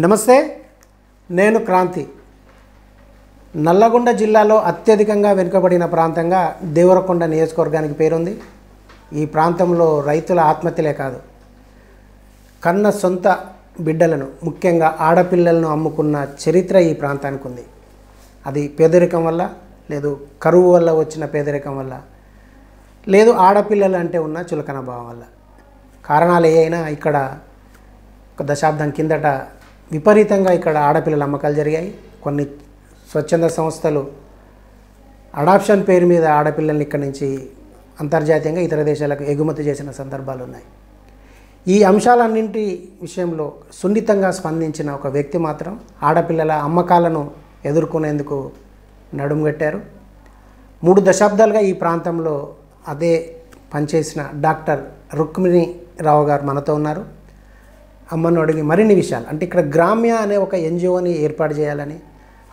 నమస్తే, నేను క్రాంతి. నల్లగొండ జిల్లాలో అత్యధికంగా వెనుకబడిన ప్రాంతంగా దేవరకొండ నియోజకవర్గానికి పేరుంది. ఈ ప్రాంతంలో రైతుల ఆత్మహత్యలే కాదు, కన్న సొంత బిడ్డలను ముఖ్యంగా ఆడపిల్లలను అమ్ముకున్న చరిత్ర ఈ ప్రాంతానికి ఉంది. అది పేదరికం వల్ల, లేదు కరువు వల్ల వచ్చిన పేదరికం వల్ల, లేదు ఆడపిల్లలు అంటే ఉన్న చులకన భావం వల్ల. కారణాలు ఏ అయినా ఇక్కడ ఒక దశాబ్దం కిందట విపరీతంగా ఇక్కడ ఆడపిల్లల అమ్మకాలు జరిగాయి. కొన్ని స్వచ్ఛంద సంస్థలు అడాప్షన్ పేరు మీద ఆడపిల్లల్ని ఇక్కడి నుంచి అంతర్జాతీయంగా ఇతర దేశాలకు ఎగుమతి చేసిన సందర్భాలు ఉన్నాయి. ఈ అంశాలన్నింటి విషయంలో సున్నితంగా స్పందించిన ఒక వ్యక్తి మాత్రం ఆడపిల్లల అమ్మకాలను ఎదుర్కొనేందుకు నడుంగట్టారు. 3 దశాబ్దాలుగా ఈ ప్రాంతంలో అదే పనిచేసిన డాక్టర్ రుక్మిణి రావు గారు మనతో ఉన్నారు. అమ్మను అడిగి మరిన్ని విషయాలు, అంటే ఇక్కడ గ్రామ్య అనే ఒక ఎన్జిఓని ఏర్పాటు చేయాలని,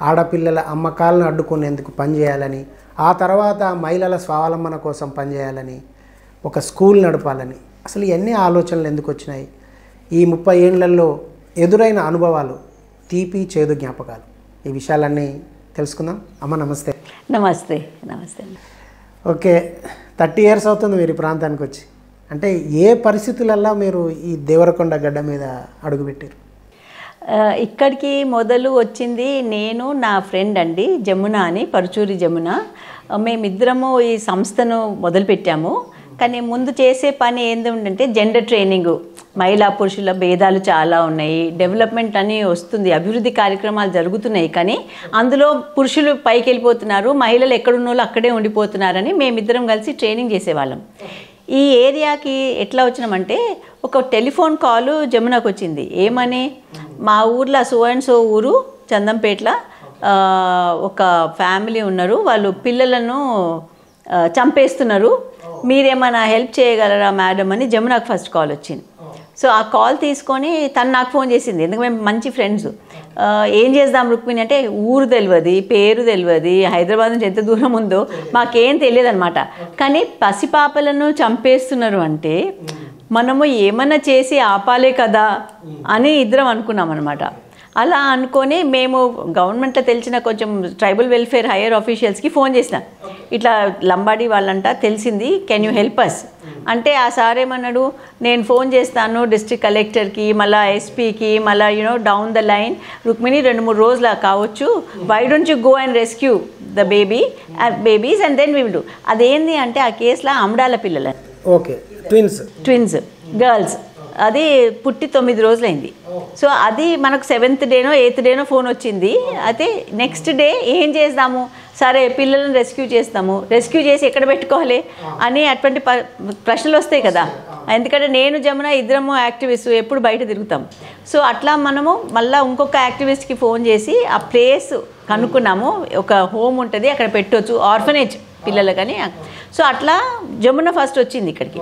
ఆడపిల్లల అమ్మకాలను అడ్డుకునేందుకు పనిచేయాలని, ఆ తర్వాత మహిళల స్వావలంబన కోసం పనిచేయాలని, ఒక స్కూల్ నడపాలని, అసలు ఇవన్నీ ఆలోచనలు ఎందుకు వచ్చినాయి, ఈ 30 ఏళ్లలో ఎదురైన అనుభవాలు, తీపి చేదు జ్ఞాపకాలు, ఈ విషయాలన్నీ తెలుసుకుందాం. అమ్మ నమస్తే. నమస్తే. నమస్తే. ఓకే, 30 ఇయర్స్ అవుతుంది మీరు ఈ ప్రాంతానికి వచ్చి. అంటే ఏ పరిస్థితులల్లో మీరు ఈ దేవరకొండ గడ్డ మీద అడుగుపెట్టారు? ఇక్కడికి మొదలు వచ్చింది నేను, నా ఫ్రెండ్ అండి జమున అని, పరుచూరి జమున. మేమిద్దరము ఈ సంస్థను మొదలుపెట్టాము. కానీ ముందు చేసే పని ఏంటంటే జెండర్ ట్రైనింగు. మహిళా పురుషుల భేదాలు చాలా ఉన్నాయి, డెవలప్మెంట్ అని వస్తుంది, అభివృద్ధి కార్యక్రమాలు జరుగుతున్నాయి, కానీ అందులో పురుషులు పైకి వెళ్ళిపోతున్నారు, మహిళలు ఎక్కడున్న వాళ్ళు అక్కడే ఉండిపోతున్నారని మేమిద్దరం కలిసి ట్రైనింగ్ చేసేవాళ్ళం. ఈ ఏరియాకి ఎట్లా వచ్చినామంటే ఒక టెలిఫోన్ కాల్ జమునకు వచ్చింది. ఏమని, మా ఊర్లో సో అండ్ సో ఊరు చందంపేటలో ఒక ఫ్యామిలీ ఉన్నారు, వాళ్ళు పిల్లలను చంపేస్తున్నారు, మీరేమైనా హెల్ప్ చేయగలరా మేడం అని జమునకు ఫస్ట్ కాల్ వచ్చింది. సో ఆ కాల్ తీసుకొని తను నాకు ఫోన్ చేసింది, ఎందుకంటే మేము మంచి ఫ్రెండ్స్. ఏం చేద్దాం రుక్మిణి అంటే, ఊరు తెలియదు, పేరు తెలియదు, హైదరాబాద్ నుంచి ఎంత దూరం ఉందో మాకేం తెలియదు అనమాట. కానీ పసిపాపలను చంపేస్తున్నారు అంటే మనము ఏమన్నా చేసి ఆపాలే కదా అని ఇద్దరం అనుకున్నాం అనమాట. అలా అనుకొని మేము గవర్నమెంట్లో తెలిసిన కొంచెం ట్రైబల్ వెల్ఫేర్ హైయర్ ఆఫీషియల్స్కి ఫోన్ చేసినాం, ఇట్లా లంబాడీ వాళ్ళంట తెలిసింది, కెన్ యూ హెల్ప్ అస్ అంటే, ఆ సార్ ఏమన్నాడు, నేను ఫోన్ చేస్తాను డిస్ట్రిక్ట్ కలెక్టర్కి, మళ్ళీ ఎస్పీకి, మళ్ళీ డౌన్ ద లైన్, రుక్మిణి 2-3 రోజులు కావచ్చు, why don't you go and rescue the babies and then we will do. అదేంది అంటే ఆ కేసులో అమడాల పిల్లలు, ఓకే, ట్విన్స్ గర్ల్స్, అది పుట్టి 9 రోజులైంది. సో అది మనకు 7th డేనో 8th డేనో ఫోన్ వచ్చింది. అయితే నెక్స్ట్ డే ఏం చేద్దాము, సరే పిల్లలను రెస్క్యూ చేస్తాము, రెస్క్యూ చేసి ఎక్కడ పెట్టుకోవాలి అని అటువంటి ప్రశ్నలు వస్తాయి కదా. ఎందుకంటే నేను జమున ఇద్దరము యాక్టివిస్ట్, ఎప్పుడు బయట తిరుగుతాం. సో అట్లా మనము మళ్ళీ ఇంకొక యాక్టివిస్ట్కి ఫోన్ చేసి ఆ ప్లేస్ కనుక్కున్నాము, ఒక హోమ్ ఉంటుంది అక్కడ పెట్టవచ్చు, ఆర్ఫనేజ్ పిల్లలకని. సో అట్లా జమున ఫస్ట్ వచ్చింది ఇక్కడికి.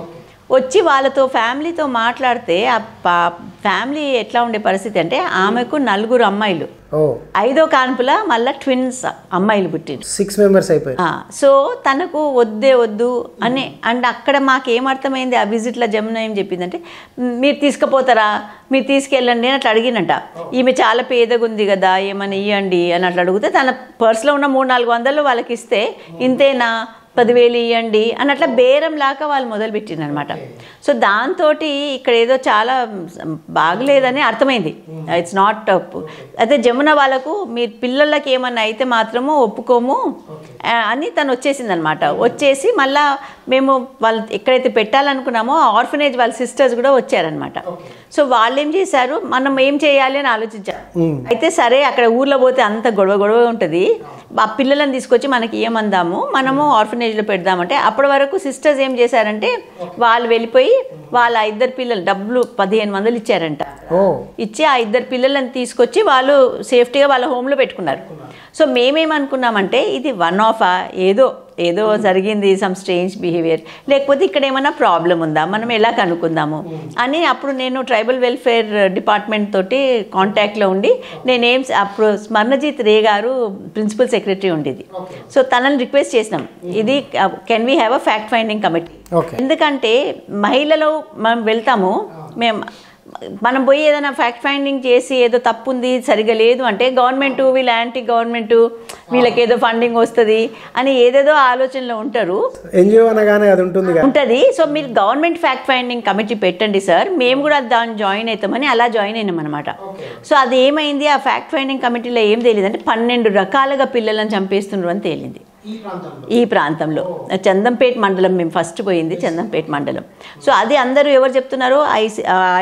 వచ్చి వాళ్ళతో ఫ్యామిలీతో మాట్లాడితే ఆ ఫ్యామిలీ ఎట్లా ఉండే పరిస్థితి అంటే, ఆమెకు 4 అమ్మాయిలు, 5వ కాన్పుల మళ్ళీ ట్విన్స్ అమ్మాయిలు పుట్టింది, 6 మెంబర్స్ అయిపోయి. సో తనకు వద్దు అని. అండ్ అక్కడ మాకేమర్థమైంది, ఆ విజిట్లో జమున ఏం చెప్పిందంటే, మీరు తీసుకుపోతారా, మీరు తీసుకెళ్ళండి అని అట్లా అడిగినట్ట. ఈమె చాలా పేదగా ఉంది కదా, ఏమని ఇవ్వండి అని అట్లా అడిగితే, తన పర్సులో ఉన్న 300-400 వాళ్ళకి ఇస్తే, ఇంతేనా 10,000 ఇవ్వండి అని అట్లా బేరం లాగా వాళ్ళు మొదలుపెట్టింది అనమాట. సో దాంతో ఇక్కడ ఏదో చాలా బాగలేదని అర్థమైంది. It's not up. అయితే జమున వాళ్ళకు, మీ పిల్లలకి ఏమన్నా అయితే మాత్రము ఒప్పుకోము అని తను వచ్చేసింది అనమాట. వచ్చేసి మళ్ళా మేము వాళ్ళు ఎక్కడైతే పెట్టాలనుకున్నామో ఆర్ఫనేజ్ వాళ్ళ సిస్టర్స్ కూడా వచ్చారనమాట. సో వాళ్ళు ఏం చేశారు, మనం ఏం చేయాలి అని ఆలోచించారు. అయితే సరే, అక్కడ ఊర్లో పోతే అంత గొడవ ఉంటుంది, ఆ పిల్లలను తీసుకొచ్చి మనకి ఏమందాము, మనము ఆర్ఫనేజ్లో పెడదామంటే, అప్పటి వరకు సిస్టర్స్ ఏం చేశారంటే, వాళ్ళు వెళ్ళిపోయి వాళ్ళ 2 పిల్లలు డబ్బులు 1500 ఇచ్చారంట. ఇచ్చి ఆ 2 పిల్లలను తీసుకొచ్చి వాళ్ళు సేఫ్టీగా వాళ్ళ హోమ్లో పెట్టుకున్నారు. సో మేమేమనుకున్నామంటే, ఇది వన్ ఆఫా, ఏదో జరిగింది, సమ్ స్ట్రేంజ్ బిహేవియర్, లేకపోతే ఇక్కడ ఏమైనా ప్రాబ్లం ఉందా, మనం ఎలా కనుక్కుందాము అని. అప్పుడు నేను ట్రైబల్ వెల్ఫేర్ డిపార్ట్మెంట్ తోటి కాంటాక్ట్లో ఉండి, అప్పుడు స్మరణజిత్ రే గారు ప్రిన్సిపల్ సెక్రటరీ ఉండేది. సో తనని రిక్వెస్ట్ చేసినాం, ఇది can we have a fact finding committee. ఎందుకంటే మహిళలు మనం వెళ్తాము, మేము మనం పోయి ఏదైనా ఫ్యాక్ట్ ఫైండింగ్ చేసి ఏదో తప్పు ఉంది సరిగా లేదు అంటే గవర్నమెంట్ వీళ్ళ యాంటీ గవర్నమెంట్ వీళ్ళకి ఏదో ఫండింగ్ వస్తుంది అని ఏదేదో ఆలోచనలో ఉంటారు. ఎన్జిఓ అనగానే అది ఉంటుంది. సో మీరు గవర్నమెంట్ ఫ్యాక్ట్ ఫైండింగ్ కమిటీ పెట్టండి సార్, మేము కూడా దాన్ని జాయిన్ అవుతామని అలా జాయిన్ అయినాం అనమాట. సో అది ఏమైంది, ఆ ఫ్యాక్ట్ ఫైండింగ్ కమిటీలో ఏం తెలియదు అంటే 12 రకాలుగా పిల్లలను చంపేస్తున్నారు అని తేలింది ఈ ప్రాంతంలో. చందంపేట మండలం మేము ఫస్ట్ పోయింది, చందంపేట మండలం. సో అది అందరూ ఎవరు చెప్తున్నారు,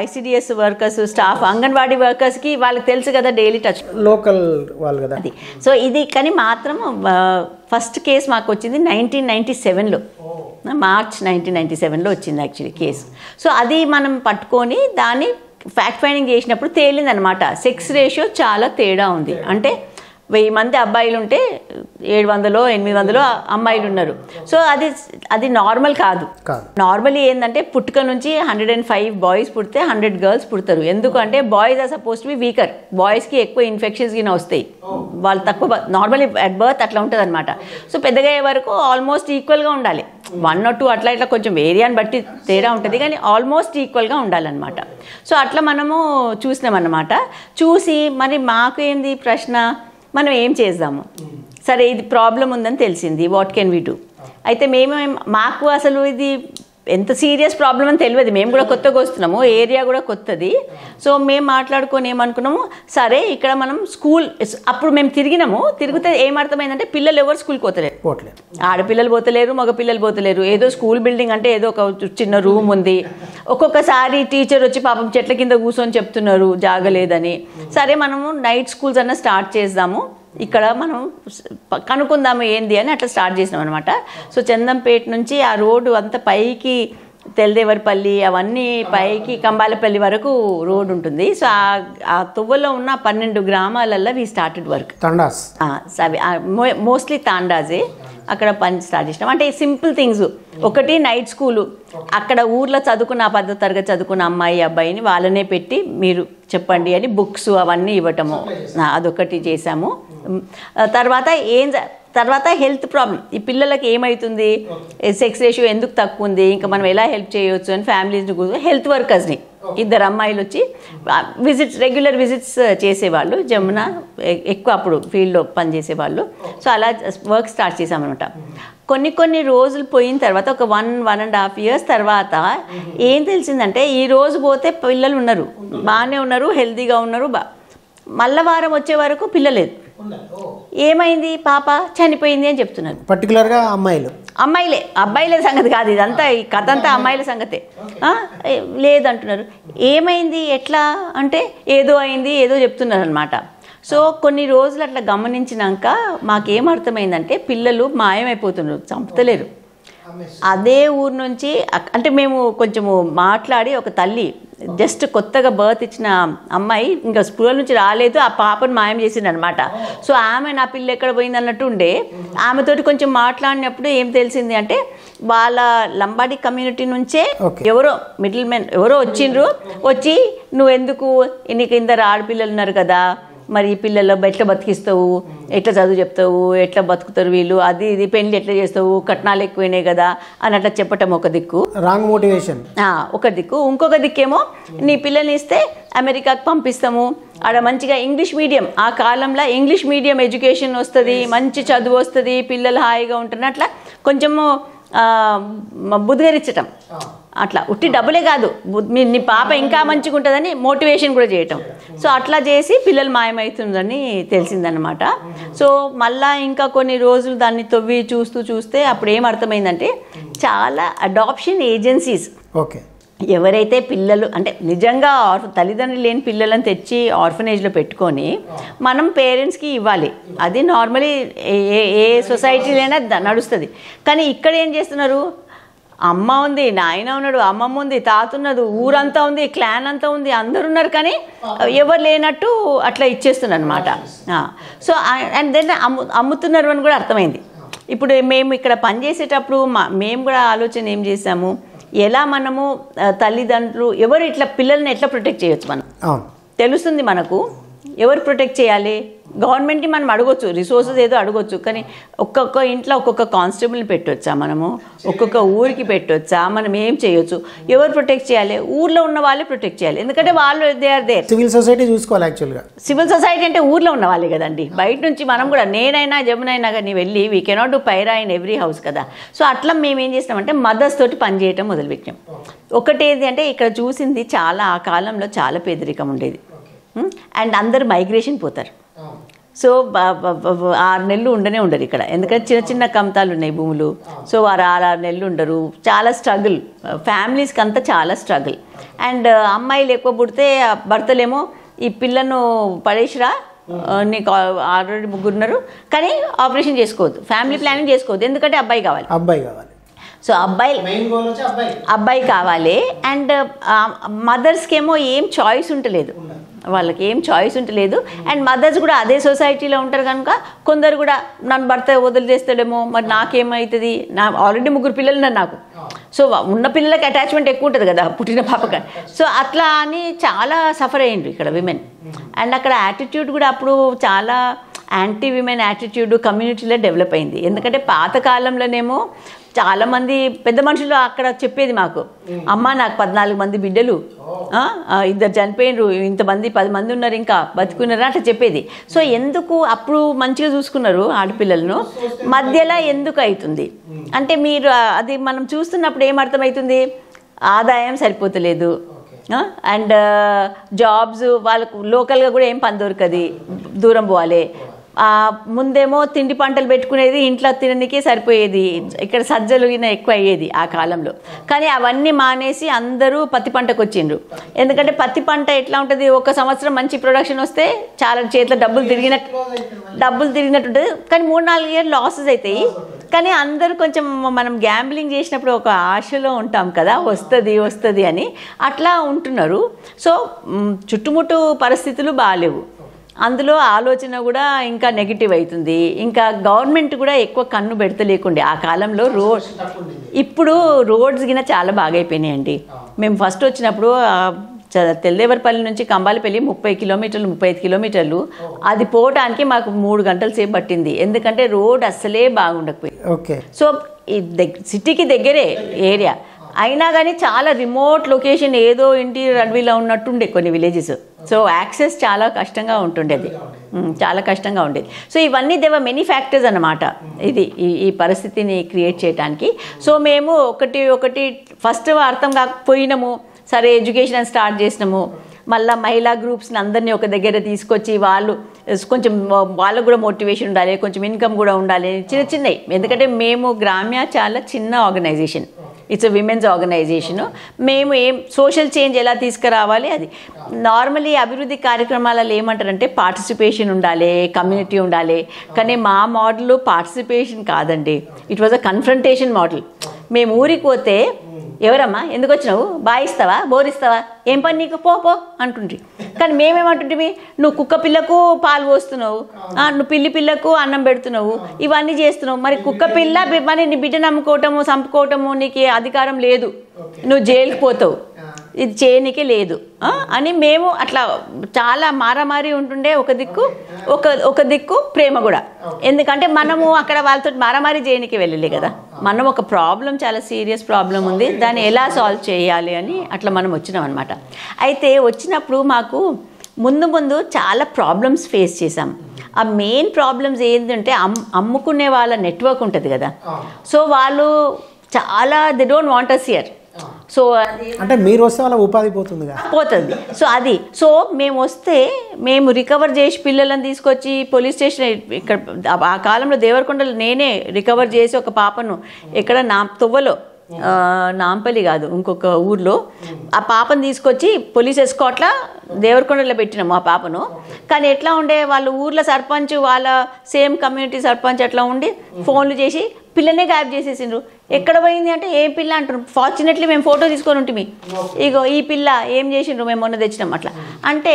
ఐసిడిఎస్ వర్కర్స్, స్టాఫ్, అంగన్వాడీ వర్కర్స్కి వాళ్ళకి తెలుసు కదా, డైలీ టచ్ లోకల్ వాళ్ళు కదా అది. సో ఇది కానీ మాత్రం ఫస్ట్ కేసు మాకు వచ్చింది 1997లో, మార్చ్ 1997లో వచ్చింది యాక్చువల్లీ కేసు. సో అది మనం పట్టుకొని దాన్ని ఫ్యాక్ట్ ఫైండింగ్ చేసినప్పుడు తేలిందనమాట, సెక్స్ రేషియో చాలా తేడా ఉంది. అంటే 1000 మంది అబ్బాయిలు ఉంటే 700 800 అమ్మాయిలు ఉన్నారు. సో అది నార్మల్ కాదు. నార్మల్లీ ఏంటంటే పుట్టుక నుంచి 105 బాయ్స్ పుడితే 100 గర్ల్స్ పుడతారు. ఎందుకంటే boys are suppose to be weaker, బాయ్స్కి ఎక్కువ ఇన్ఫెక్షన్స్ గిన వస్తాయి, వాళ్ళు తక్కువ, నార్మల్లీ అట్ బర్త్ అట్లా ఉంటుంది అనమాట. సో పెద్దగా అయ్యే వరకు ఆల్మోస్ట్ ఈక్వల్గా ఉండాలి, 1 or 2 అట్లా ఇట్లా కొంచెం ఏరియాని బట్టి తేడా ఉంటుంది కానీ ఆల్మోస్ట్ ఈక్వల్గా ఉండాలన్నమాట. సో అట్లా మనము చూసినామన్నమాట. చూసి మరి మాకు ఏంది ప్రశ్న, మనం ఏం చేద్దాము, సరే ఇది ప్రాబ్లం ఉందని తెలిసింది, వాట్ కెన్ వీ డూ. అయితే మాకు అసలు ఇది ఎంత సీరియస్ ప్రాబ్లం అని తెలియదు, మేము కూడా కొత్తగా వస్తున్నాము, ఏరియా కూడా కొత్తది. సో మేము మాట్లాడుకొని ఏమనుకున్నాము, సరే ఇక్కడ మనం స్కూల్, అప్పుడు మేము తిరిగితే ఏమర్థమైందంటే పిల్లలు ఎవరు స్కూల్కి పోతలేరు, ఆడపిల్లలు పోతలేరు, మగ పిల్లలు పోతలేరు. ఏదో స్కూల్ బిల్డింగ్ అంటే ఏదో ఒక చిన్న రూమ్ ఉంది, ఒక్కొక్కసారి టీచర్ వచ్చి పాపం చెట్ల కింద కూర్చొని చెప్తున్నారు జాగలేదని. సరే మనము నైట్ స్కూల్స్ అన్న స్టార్ట్ చేద్దాము, ఇక్కడ మనం కనుక్కుందాము ఏంది అని అట్లా స్టార్ట్ చేసినాం అనమాట. సో చందంపేట నుంచి ఆ రోడ్డు అంతా పైకి తెల్దేవరపల్లి అవన్నీ పైకి కంబాలపల్లి వరకు రోడ్ ఉంటుంది. సో ఆ తువ్వలో ఉన్న 12 గ్రామాలల్లో వీ స్టార్టెడ్ వర్క్. తాండాస్ మోస్ట్లీ తాండాజే అక్కడ పని స్టార్ట్ చేసినాం. అంటే సింపుల్ థింగ్స్, ఒకటి నైట్ స్కూలు, అక్కడ ఊర్లో చదువుకున్న 10వ తరగతి చదువుకున్న అమ్మాయి అబ్బాయిని వాళ్ళనే పెట్టి మీరు చెప్పండి అని బుక్స్ అవన్నీ ఇవ్వటము, అదొకటి చేశాము. తర్వాత హెల్త్ ప్రాబ్లం, ఈ పిల్లలకి ఏమవుతుంది, సెక్స్ రేషియో ఎందుకు తక్కువ ఉంది, ఇంకా మనం ఎలా హెల్ప్ చేయవచ్చు అని ఫ్యామిలీస్ని, హెల్త్ వర్కర్స్ని 2 అమ్మాయిలు వచ్చి రెగ్యులర్ విజిట్స్ చేసేవాళ్ళు. జమున ఎక్కువ అప్పుడు ఫీల్డ్లో పనిచేసేవాళ్ళు. సో అలా వర్క్ స్టార్ట్ చేసామన్నమాట. కొన్ని రోజులు పోయిన తర్వాత ఒక 1.5 years తర్వాత ఏం తెలిసిందంటే, ఈ రోజు పోతే పిల్లలు ఉన్నారు, బాగానే ఉన్నారు, హెల్తీగా ఉన్నారు, మళ్ళా వారం వచ్చే వరకు పిల్లలేదు. ఏమైంది, పాప చనిపోయింది అని చెప్తున్నారు. పర్టికులర్గా అమ్మాయిలే, అబ్బాయిల సంగతి కాదు, ఇదంతా ఈ కథ అంతా అమ్మాయిల సంగతే. లేదంటున్నారు. ఏమైంది, ఎట్లా అంటే ఏదో అయింది, ఏదో చెప్తున్నారు అనమాట. సో కొన్ని రోజులు అట్లా గమనించినాక మాకేమర్థమైందంటే పిల్లలు మాయమైపోతున్నారు, చంపుతలేరు. అదే ఊరు నుంచి అంటే మేము కొంచెము మాట్లాడి, ఒక తల్లి జస్ట్ కొత్తగా బర్త్ ఇచ్చిన అమ్మాయి ఇంకా స్కూల్ నుంచి రాలేదు, ఆ పాపను మాయం చేసింది అనమాట. సో ఆమె నా పిల్ల ఎక్కడ పోయింది అన్నట్టు ఉండే, ఆమెతోటి కొంచెం మాట్లాడినప్పుడు ఏం తెలిసింది అంటే, వాళ్ళ లంబాడి కమ్యూనిటీ నుంచే ఎవరో మిడిల్ మెన్ ఎవరో వచ్చిండ్రు, వచ్చి నువ్వు ఎందుకు, నీకు 2 ఆడపిల్లలు ఉన్నారు కదా, మరి ఈ పిల్లలు ఎట్లా బతికిస్తావు, ఎట్లా చదువు చెప్తావు, ఎట్లా బతుకుతారు వీళ్ళు, అది ఇది పెళ్లి ఎట్లా చేస్తావు, కట్నాలు ఎక్కువైనాయి కదా అని అట్లా చెప్పటం ఒక దిక్కు, రాంగ్ మోటివేషన్ ఒక దిక్కు. ఇంకొక దిక్కేమో నీ పిల్లల్ని ఇస్తే అమెరికాకు పంపిస్తాము, ఆడ మంచిగా ఇంగ్లీష్ మీడియం, ఆ కాలంలో ఇంగ్లీష్ మీడియం ఎడ్యుకేషన్ వస్తుంది, మంచి చదువు వస్తుంది, పిల్లలు హాయిగా ఉంటున్నారు, అట్లా కొంచెము బుద్ధిగరించటం. అట్లా ఉట్టి డబ్బులే కాదు, నీ పాప ఇంకా మంచిగా ఉంటుందని మోటివేషన్ కూడా చేయటం. సో అట్లా చేసి పిల్లలు మాయమవుతుందని తెలిసిందనమాట. సో మళ్ళా ఇంకా కొన్ని రోజులు దాన్ని తవ్వి చూస్తే అప్పుడు ఏమర్థమైందంటే, చాలా అడాప్షన్ ఏజెన్సీస్, ఎవరైతే పిల్లలు అంటే నిజంగా తల్లిదండ్రులు లేని పిల్లలను తెచ్చి ఆర్ఫనేజ్లో పెట్టుకొని మనం పేరెంట్స్కి ఇవ్వాలి, అది నార్మలీ ఏ సొసైటీలైనా నడుస్తుంది. కానీ ఇక్కడ ఏం చేస్తున్నారు, అమ్మ ఉంది, నాయన ఉన్నాడు, అమ్మమ్మ ఉంది, తాత ఉన్నది, ఊరంతా ఉంది, క్లాన్ అంతా ఉంది, అందరు ఉన్నారు, కానీ ఎవరు లేనట్టు అట్లా ఇచ్చేస్తున్నారు అనమాట. సో అండ్ దెన్ అమ్ముతున్నారు అని కూడా అర్థమైంది. ఇప్పుడు మేము ఇక్కడ పనిచేసేటప్పుడు మేము కూడా ఆలోచన ఏం చేసాము, ఎలా మనము తల్లిదండ్రులు ఎవరు ఇట్లా పిల్లల్ని ఎట్లా ప్రొటెక్ట్ చేయొచ్చు, మనం తెలుస్తుంది మనకు ఎవరు ప్రొటెక్ట్ చేయాలి, గవర్నమెంట్ని మనం అడగొచ్చు, రిసోర్సెస్ ఏదో అడగొచ్చు, కానీ ఒక్కొక్క ఇంట్లో ఒక్కొక్క కానిస్టేబుల్ని పెట్టొచ్చా, మనము ఒక్కొక్క ఊరికి పెట్టొచ్చా, మనం ఏం చేయొచ్చు? ఎవరు ప్రొటెక్ట్ చేయాలి? ఊర్లో ఉన్న వాళ్ళే ప్రొటెక్ట్ చేయాలి, ఎందుకంటే వాళ్ళు they are there. Civil society చూసుకోవాలి యాక్చువల్గా. సివిల్ సొసైటీ అంటే ఊర్లో ఉన్న వాళ్ళే కదండి. బయట నుంచి మనం కూడా, నేనైనా జమునైనా కానీ వెళ్ళి వీ కెనాట్ డూ పైరా ఇన్ ఎవ్రీ హౌస్ కదా. సో అట్లా మేము ఏం చేస్తామంటే మదర్స్ తోటి పనిచేయటం మొదలుపెట్టాం. ఒకటేది అంటే ఇక్కడ చూసింది చాలా, ఆ కాలంలో చాలా పేదరికం ఉండేది, అండ్ అందరు మైగ్రేషన్ పోతారు. సో 6 నెలలు ఉండనే ఉండరు ఇక్కడ, ఎందుకంటే చిన్న చిన్న కమతాలు ఉన్నాయి భూములు. సో వారు 6 నెలలు ఉండరు. చాలా స్ట్రగుల్, ఫ్యామిలీస్కి అంతా చాలా స్ట్రగుల్. అండ్ అమ్మాయిలు ఎక్కువ పుడితే భర్తలేమో ఈ పిల్లను పడేసిరా, నీకు ఆల్రెడీ 3 ఉన్నారు కానీ ఆపరేషన్ చేసుకోవద్దు, ఫ్యామిలీ ప్లానింగ్ చేసుకోవద్దు, ఎందుకంటే అబ్బాయి కావాలి. సో అబ్బాయి కావాలి. అండ్ మదర్స్కి ఏమో ఏం చాయిస్ ఉంటలేదు, వాళ్ళకి ఏం చాయిస్ ఉంటలేదు. అండ్ మదర్స్ కూడా అదే సొసైటీలో ఉంటారు కనుక కొందరు కూడా నన్ను భర్త వదిలిచేస్తాడేమో, మరి నాకేమవుతుంది, నా ఆల్రెడీ 3 పిల్లలు ఉన్నారు నాకు. సో ఉన్న పిల్లలకి అటాచ్మెంట్ ఎక్కువ ఉంటుంది కదా పుట్టిన పాపక. సో అట్లా అని చాలా సఫర్ అయ్యిండ్రు ఇక్కడ విమెన్. అండ్ అక్కడ యాటిట్యూడ్ కూడా అప్పుడు చాలా యాంటీ విమెన్ యాటిట్యూడ్ కమ్యూనిటీలో డెవలప్ అయింది. ఎందుకంటే పాతకాలంలోనేమో చాలామంది పెద్ద మనుషులు అక్కడ చెప్పేది మాకు, అమ్మ నాకు 14 మంది బిడ్డలు, 2 చనిపోయినరు, ఇంతమంది 10 మంది ఉన్నారు ఇంకా బతుకున్నారు అట్లా చెప్పేది. సో ఎందుకు అప్పుడు మంచిగా చూసుకున్నారు ఆడపిల్లలను, మధ్యలో ఎందుకు అవుతుంది అంటే మీరు అది మనం చూస్తున్నప్పుడు ఏమర్థమవుతుంది, ఆదాయం సరిపోతలేదు, అండ్ జాబ్స్ వాళ్ళకు లోకల్గా కూడా ఏం పని దొరకది, దూరం పోవాలి. ముందేమో తిండి పంటలు పెట్టుకునేది, ఇంట్లో తినడానికే సరిపోయేది, ఇక్కడ సజ్జలు ఎక్కువ అయ్యేది ఆ కాలంలో. కానీ అవన్నీ మానేసి అందరూ పత్తి పంటకు వచ్చిండ్రు. ఎందుకంటే పత్తి పంట ఎట్లా ఉంటుంది, 1 సంవత్సరం మంచి ప్రొడక్షన్ వస్తే చాలా చేతిలో డబ్బులు తిరిగినట్టు ఉంటుంది, కానీ 3-4 ఇయర్ లాసెస్ అవుతాయి. కానీ అందరూ కొంచెం మనం గ్యాంబ్లింగ్ చేసినప్పుడు ఒక ఆశలో ఉంటాం కదా, వస్తుంది అని అట్లా ఉంటున్నారు. సో చుట్టుముట్టు పరిస్థితులు బాగాలేవు, అందులో ఆలోచన కూడా ఇంకా నెగిటివ్ అవుతుంది. ఇంకా గవర్నమెంట్ కూడా ఎక్కువ కన్ను పెడతలేకుండే ఆ కాలంలో. ఇప్పుడు రోడ్స్ గిన చాలా బాగా అయిపోయినాయండి. మేము ఫస్ట్ వచ్చినప్పుడు తెల్దేవరపల్లి నుంచి కంబాలపల్లి 30 కిలోమీటర్లు 35 కిలోమీటర్లు, అది పోవడానికి మాకు 3 గంటల సేపు పట్టింది, ఎందుకంటే రోడ్ అస్సలే బాగుండకపోయింది. సో సిటీకి దగ్గరే ఏరియా అయినా కానీ చాలా రిమోట్ లొకేషన్, ఏదో ఇంటీరియర్ అడవిలో ఉన్నట్టుండే కొన్ని విలేజెస్. సో యాక్సెస్ చాలా కష్టంగా ఉంటుండేది, చాలా కష్టంగా ఉండేది. సో ఇవన్నీ దేవర్ మెనీ ఫ్యాక్టర్స్ అన్నమాట ఇది ఈ పరిస్థితిని క్రియేట్ చేయడానికి. సో మేము ఒకటి ఫస్ట్ అర్థం కాకపోయినాము, సరే ఎడ్యుకేషన్ అని స్టార్ట్ చేసినాము. మళ్ళీ మహిళా గ్రూప్స్ని అందరినీ ఒక దగ్గర తీసుకొచ్చి వాళ్ళు కొంచెం వాళ్ళకు కూడా మోటివేషన్ ఉండాలి, కొంచెం ఇన్కమ్ కూడా ఉండాలి, చిన్నవి. ఎందుకంటే మేము గ్రామ్య చాలా చిన్న ఆర్గనైజేషన్, ఇట్స్ విమెన్స్ ఆర్గనైజేషను. మేము సోషల్ చేంజ్ ఎలా తీసుకురావాలి, అది నార్మలీ అభివృద్ధి కార్యక్రమాలలో ఏమంటారంటే పార్టిసిపేషన్ ఉండాలి, కమ్యూనిటీ ఉండాలి. కానీ మా మోడల్ పార్టిసిపేషన్ కాదండి, it was a confrontation model. మేము ఊరికి పోతే ఎవరమ్మా ఎందుకు వచ్చినావు, బాయిస్తావా, బోరిస్తావా, ఏం పని నీకు, పో అంటుండ్రి. కానీ మేమేమంటుంటివి, నువ్వు కుక్క పిల్లకు పాలు పోస్తున్నావు, నువ్వు పిల్లకు అన్నం పెడుతున్నావు, ఇవన్నీ చేస్తున్నావు, మరి కుక్క పిల్ల మరి నీ బిడ్డను అమ్ముకోవటము చంపుకోవటము నీకు అధికారం లేదు, నువ్వు జైలుకి పోతావు, ఇది చేయనికే లేదు అని మేము అట్లా చాలా మారామారి ఉంటుండే. ఒక దిక్కు ప్రేమ కూడా, ఎందుకంటే మనము అక్కడ వాళ్ళతో మారామారి చేయనికి వెళ్ళలే కదా, మనం ఒక ప్రాబ్లం, చాలా సీరియస్ ప్రాబ్లం ఉంది, దాన్ని ఎలా సాల్వ్ చేయాలి అని అట్లా మనం వచ్చినాం అనమాట. అయితే వచ్చినప్పుడు మాకు ముందు చాలా ప్రాబ్లమ్స్ ఫేస్ చేసాం. ఆ మెయిన్ ప్రాబ్లమ్స్ ఏంటంటే అమ్ముకునే వాళ్ళ నెట్వర్క్ ఉంటుంది కదా, సో వాళ్ళు చాలా they don't want us here. So అంటే మీరు వస్తే వాళ్ళ ఉపాధి పోతుంది. సో మేము వస్తే మేము రికవర్ చేసి పిల్లలను తీసుకొచ్చి పోలీస్ స్టేషన్, ఇక్కడ ఆ కాలంలో దేవరకొండలో నేనే రికవర్ చేసి ఒక పాపను ఇక్కడ తొవ్వలో, నాంపల్లి కాదు ఇంకొక ఊర్లో, ఆ పాపను తీసుకొచ్చి పోలీస్ ఎస్కాట్లా దేవరకొండలో పెట్టినాము ఆ పాపను. కానీ ఎట్లా ఉండే, వాళ్ళ ఊర్లో సర్పంచ్, వాళ్ళ సేమ్ కమ్యూనిటీ సర్పంచ్ అట్లా ఉండి ఫోన్లు చేసి పిల్లనే గాయబ్ చేసేసిండ్రు. ఎక్కడ పోయింది అంటే ఏం పిల్ల అంటారు. ఫార్చునేట్లీ మేము ఫోటో తీసుకొని ఉంటుంది, ఇగో ఈ పిల్ల ఏం చేసిండ్రు, మేము మొన్న తెచ్చినాం అట్లా అంటే.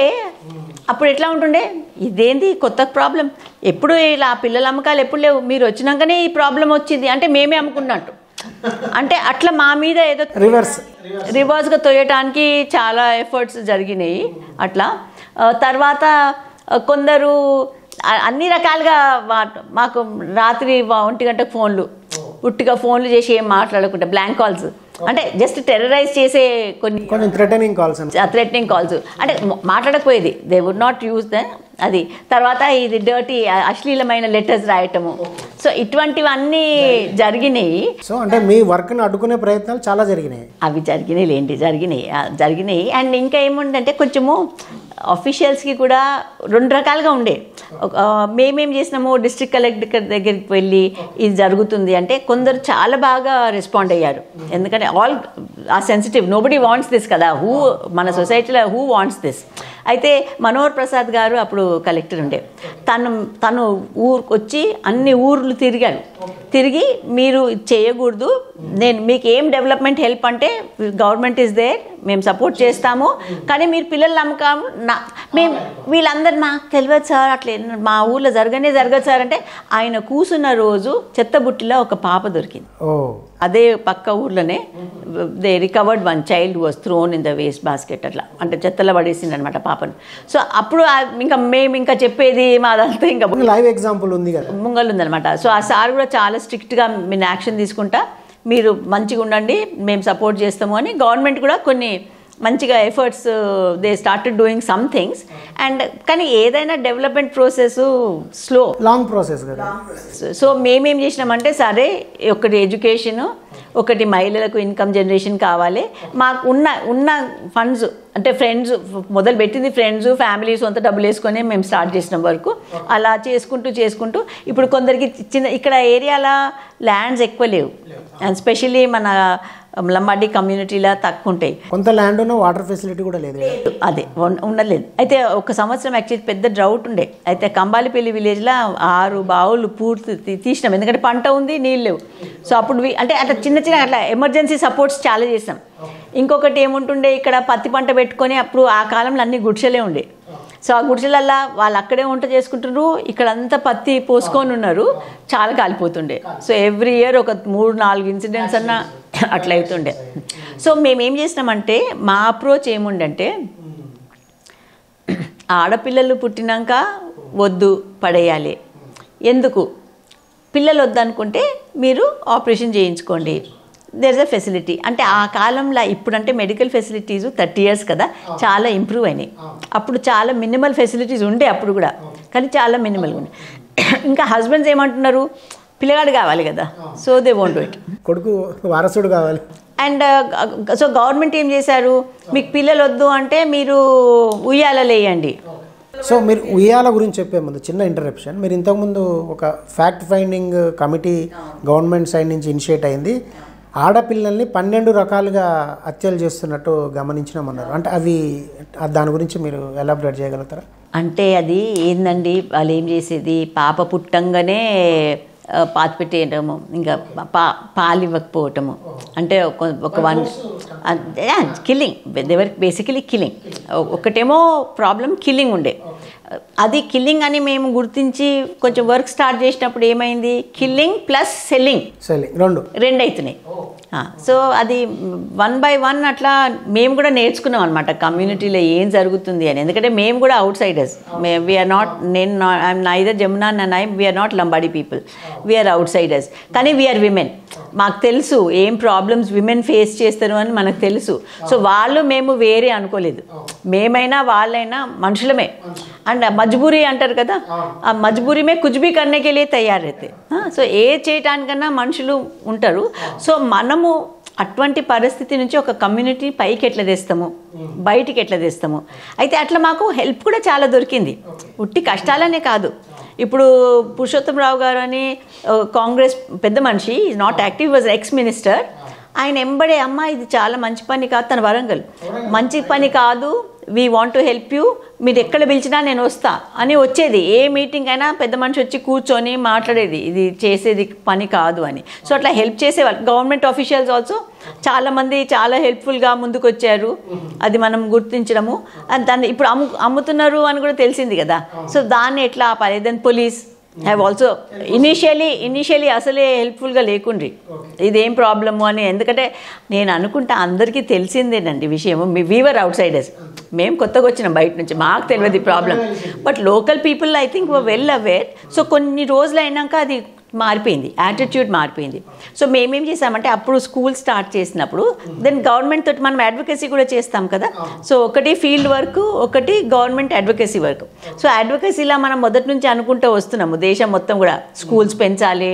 అప్పుడు ఎట్లా ఉంటుండే, ఇదేంది కొత్త ప్రాబ్లం, ఎప్పుడు ఇలా పిల్లల అమ్మకాలు ఎప్పుడు లేవు, మీరు వచ్చినాకనే ఈ ప్రాబ్లం వచ్చింది అంటే మేమే అమ్ముకున్నట్టు. అంటే అట్లా మా మీద ఏదో రివర్స్గా తోయటానికి చాలా ఎఫర్ట్స్ జరిగినాయి అట్లా. తర్వాత కొందరు అన్ని రకాలుగా మాకు రాత్రి 1 గంటకు ఫోన్లు, ఉట్టిగా ఫోన్లు చేసి ఏం మాట్లాడకుండా బ్లాంక్ కాల్స్, అంటే జస్ట్ టెర్రరైజ్ చేసే కొన్ని థ్రెటనింగ్ కాల్స్ అంటే మాట్లాడకపోయేది. They would not use the అది. తర్వాత ఇది డర్టీ అశ్లీలమైన లెటర్స్ రాయటము. సో ఇటువంటివన్నీ జరిగినాయి. సో అంటే మీ వర్క్ని అడ్డుకునే ప్రయత్నాలు చాలా జరిగినాయి. అవి జరిగినాయి. అండ్ ఇంకా ఏముందంటే కొంచెము ఆఫీషియల్స్కి కూడా 2 రకాలుగా ఉండే. మేమేం చేసినాము, డిస్ట్రిక్ట్ కలెక్టర్ దగ్గరికి వెళ్ళి ఇది జరుగుతుంది అంటే కొందరు చాలా బాగా రెస్పాండ్ అయ్యారు. ఎందుకంటే ఆల్ ఆ సెన్సిటివ్, నోబడీ వాంట్స్ దిస్ కదా, మన సొసైటీలో హూ వాంట్స్ దిస్. అయితే మనోహర్ ప్రసాద్ గారు అప్పుడు కలెక్టర్ ఉండే, తను ఊరికి వచ్చి అన్ని ఊర్లు తిరిగి మీరు చేయకూడదు, నేను మీకు ఏం డెవలప్మెంట్ హెల్ప్ అంటే గవర్నమెంట్ ఈజ్ దేర్, మేము సపోర్ట్ చేస్తాము, కానీ మీరు పిల్లలు నమ్మకం మేము వీళ్ళందరూ నాకు తెలియదు సార్, అట్లా మా ఊళ్ళో జరగదు సార్ అంటే ఆయన కూసున్న రోజు చెత్తబుట్టిలో ఒక పాప దొరికింది. అదే పక్క ఊర్లోనే they recovered 1 child was thrown in the waste basket. అట్లా అంటే చెత్తలో పడేసింది అనమాట పాపను. సో అప్పుడు మేము ఇంకా చెప్పేది మాదంతా ఇంకా లైవ్ ఎగ్జాంపుల్ ఉంది కదా, ముంగల్ ఉందనమాట. సో ఆ సార్ కూడా చాలా స్ట్రిక్ట్గా మీరు యాక్షన్ తీసుకుంటా, మీరు మంచిగా ఉండండి, మేము సపోర్ట్ చేస్తాము అని. గవర్నమెంట్ కూడా కొన్ని మంచిగా efforts they started doing some things. And కానీ ఏదైనా development process slow, long process కదా. సో మేమేం చేసినామంటే సరే, ఒకటి ఎడ్యుకేషను, ఒకటి మహిళలకు ఇన్కమ్ జనరేషన్ కావాలి. మాకు ఉన్న ఫండ్స్ అంటే ఫ్రెండ్స్ మొదలుపెట్టింది, ఫ్రెండ్స్ ఫ్యామిలీ సొంత డబ్బులు వేసుకొని మేము స్టార్ట్ చేసిన వరకు అలా చేసుకుంటూ ఇప్పుడు కొందరికి ఇక్కడ ఏరియాలో ల్యాండ్స్ ఎక్కువ లేవు. అండ్ స్పెషల్లీ మన లంబాడి కమ్యూనిటీలో తక్కువ ఉంటాయి. కొంత ల్యాండ్ ఉన్న వాటర్ ఫెసిలిటీ కూడా లేదు, అదే ఉండలేదు. అయితే ఒక సంవత్సరం యాక్చువల్లీ పెద్ద డ్రౌట్ ఉండే. అయితే కంబాలిపల్లి విలేజ్లో 6 బావులు పూర్తి తీసినాం, ఎందుకంటే పంట ఉంది, నీళ్ళు లేవు. సో అప్పుడు అంటే అట్లా చిన్న అట్లా ఎమర్జెన్సీ సపోర్ట్స్ చాలా చేసాం. ఇంకొకటి ఏముంటుండే, ఇక్కడ పత్తి పంట పెట్టుకొని అప్పుడు ఆ కాలంలో అన్ని గుడిసెలే ఉండే. సో ఆ గుడిసెలల్లా వాళ్ళు అక్కడే వంట చేసుకుంటున్నారు, ఇక్కడంతా పత్తి పోసుకొని ఉన్నారు, చాలా కాలిపోతుండే. సో ఎవ్రీ ఇయర్ ఒక 3-4 ఇన్సిడెంట్స్ అన్న అట్లా అవుతుండే. సో మేమేం చేసినామంటే మా అప్రోచ్ ఏముండంటే, ఆడపిల్లలు పుట్టినాక వద్దు పడేయాలి, ఎందుకు పిల్లలు వద్దనుకుంటే మీరు ఆపరేషన్ చేయించుకోండి, దేర్ ఇస్ అ ఫెసిలిటీ. అంటే ఆ కాలంలో ఇప్పుడంటే మెడికల్ ఫెసిలిటీస్ 30 years కదా చాలా ఇంప్రూవ్ అయినాయి. అప్పుడు చాలా మినిమల్ ఫెసిలిటీస్ ఉండే అప్పుడు కూడా, కానీ చాలా మినిమల్గా ఉండే. ఇంకా హస్బెండ్స్ ఏమంటున్నారు, పిల్లగాడు కావాలి కదా, so they won't do it, కొడుకు వారసుడు కావాలి. అండ్ సో గవర్నమెంట్ ఏం చేశారు, మీకు పిల్లలు వద్దు అంటే మీరు ఉయ్యాలలేయండి. సో మీరు ఉయ్యాల గురించి చెప్పే ముందు చిన్న ఇంటరప్షన్. మీరు ఇంతకుముందు ఒక fact finding committee government side నుంచి ఇనిషియేట్ అయింది, ఆడపిల్లల్ని 12 రకాలుగా హత్యలు చేస్తున్నట్టు గమనించినామన్నారు. అంటే అవి దాని గురించి మీరు ఎలాబరేట్ చేయగలుగుతారా? అంటే అది ఏందండి, వాళ్ళు ఏం చేసేది, పాప పుట్టంగానే పాతి పెట్టేయటము, ఇంకా పాలు ఇవ్వకపోవటము, అంటే ఒక 1 కిల్లింగ్, దేవర్ బేసికలీ కిల్లింగ్. ఒకటేమో ప్రాబ్లం కిల్లింగ్ ఉండే, అది కిల్లింగ్ అని మేము గుర్తించి కొంచెం వర్క్ స్టార్ట్ చేసినప్పుడు ఏమైంది, కిల్లింగ్ ప్లస్ సెల్లింగ్ రెండు అవుతున్నాయి. సో అది 1 by 1 అట్లా మేము కూడా నేర్చుకున్నాం అనమాట కమ్యూనిటీలో ఏం జరుగుతుంది అని. ఎందుకంటే మేము కూడా outsiders, we are not, I'm neither Jamuna we are not Lambadi people, we are outsiders, కానీ వీఆర్ విమెన్. మాకు తెలుసు ఏం ప్రాబ్లమ్స్ విమెన్ ఫేస్ చేస్తారు అని మనకు తెలుసు. సో వాళ్ళు మేము వేరే అనుకోలేదు, మేమైనా వాళ్ళైనా మనుషులమే. అండ్ మజ్బూరీ అంటారు కదా, ఆ మజ్బూరీ మే కుచ్ భీ కర్నే కే లియే తయార్ అయితే. సో ఏ చేయటానికన్నా మనుషులు ఉంటారు. సో మనము అటువంటి పరిస్థితి నుంచి ఒక కమ్యూనిటీ పైకి ఎట్లా తెస్తాము, బయటికి ఎట్లా తెస్తాము. అయితే అట్లా మాకు హెల్ప్ కూడా చాలా దొరికింది, ఉట్టి కష్టాలనే కాదు. ఇప్పుడు పురుషోత్తమరావు గారు అని కాంగ్రెస్ పెద్ద మనిషి, is not active, was ex minister. ఆయన ఎంబడే అమ్మ ఇది చాలా మంచి పని కాదు, తన వరంగల్ మంచి పని కాదు, we want to help you, మీరు ఎక్కడ పిలిచినా నేను వస్తా అని వచ్చేది. ఏ మీటింగ్ అయినా పెద్ద మనిషి వచ్చి కూర్చొని మాట్లాడేది, ఇది చేసేది పని కాదు అని. సో అట్లా హెల్ప్ చేసేవాళ్ళు. గవర్నమెంట్ ఆఫీషియల్స్ ఆల్సో చాలామంది చాలా హెల్ప్ఫుల్గా ముందుకు వచ్చారు, అది మనం గుర్తించడము. దాన్ని ఇప్పుడు అమ్ముతున్నారు అని కూడా తెలిసింది కదా. సో దాన్ని ఎట్లా ఆపాలి. Then police have also initially అసలే హెల్ప్ఫుల్గా లేకుండ్రి, ఇదేం ప్రాబ్లము అని. ఎందుకంటే నేను అనుకుంటా అందరికీ తెలిసిందేనండి విషయము, వీవర్ అవుట్ సైడర్స్. మేము కొత్తగా వచ్చినాం బయట నుంచి, మాకు తెలియదు ఈ problem. But local people I think well aware. So కొన్ని రోజులు అయినాక అది మారిపోయింది, యాటిట్యూడ్ మారిపోయింది. సో మేమేం చేసామంటే అప్పుడు స్కూల్ స్టార్ట్ చేసినప్పుడు దెన్ గవర్నమెంట్ తోటి మనం అడ్వకేసీ కూడా చేస్తాం కదా. సో ఒకటి ఫీల్డ్ వర్క్, ఒకటి గవర్నమెంట్ అడ్వకేసీ వర్క్. సో అడ్వకేసీలా మనం మొదటి నుంచి అనుకుంటూ వస్తున్నాము దేశం మొత్తం కూడా స్కూల్స్ పెంచాలి,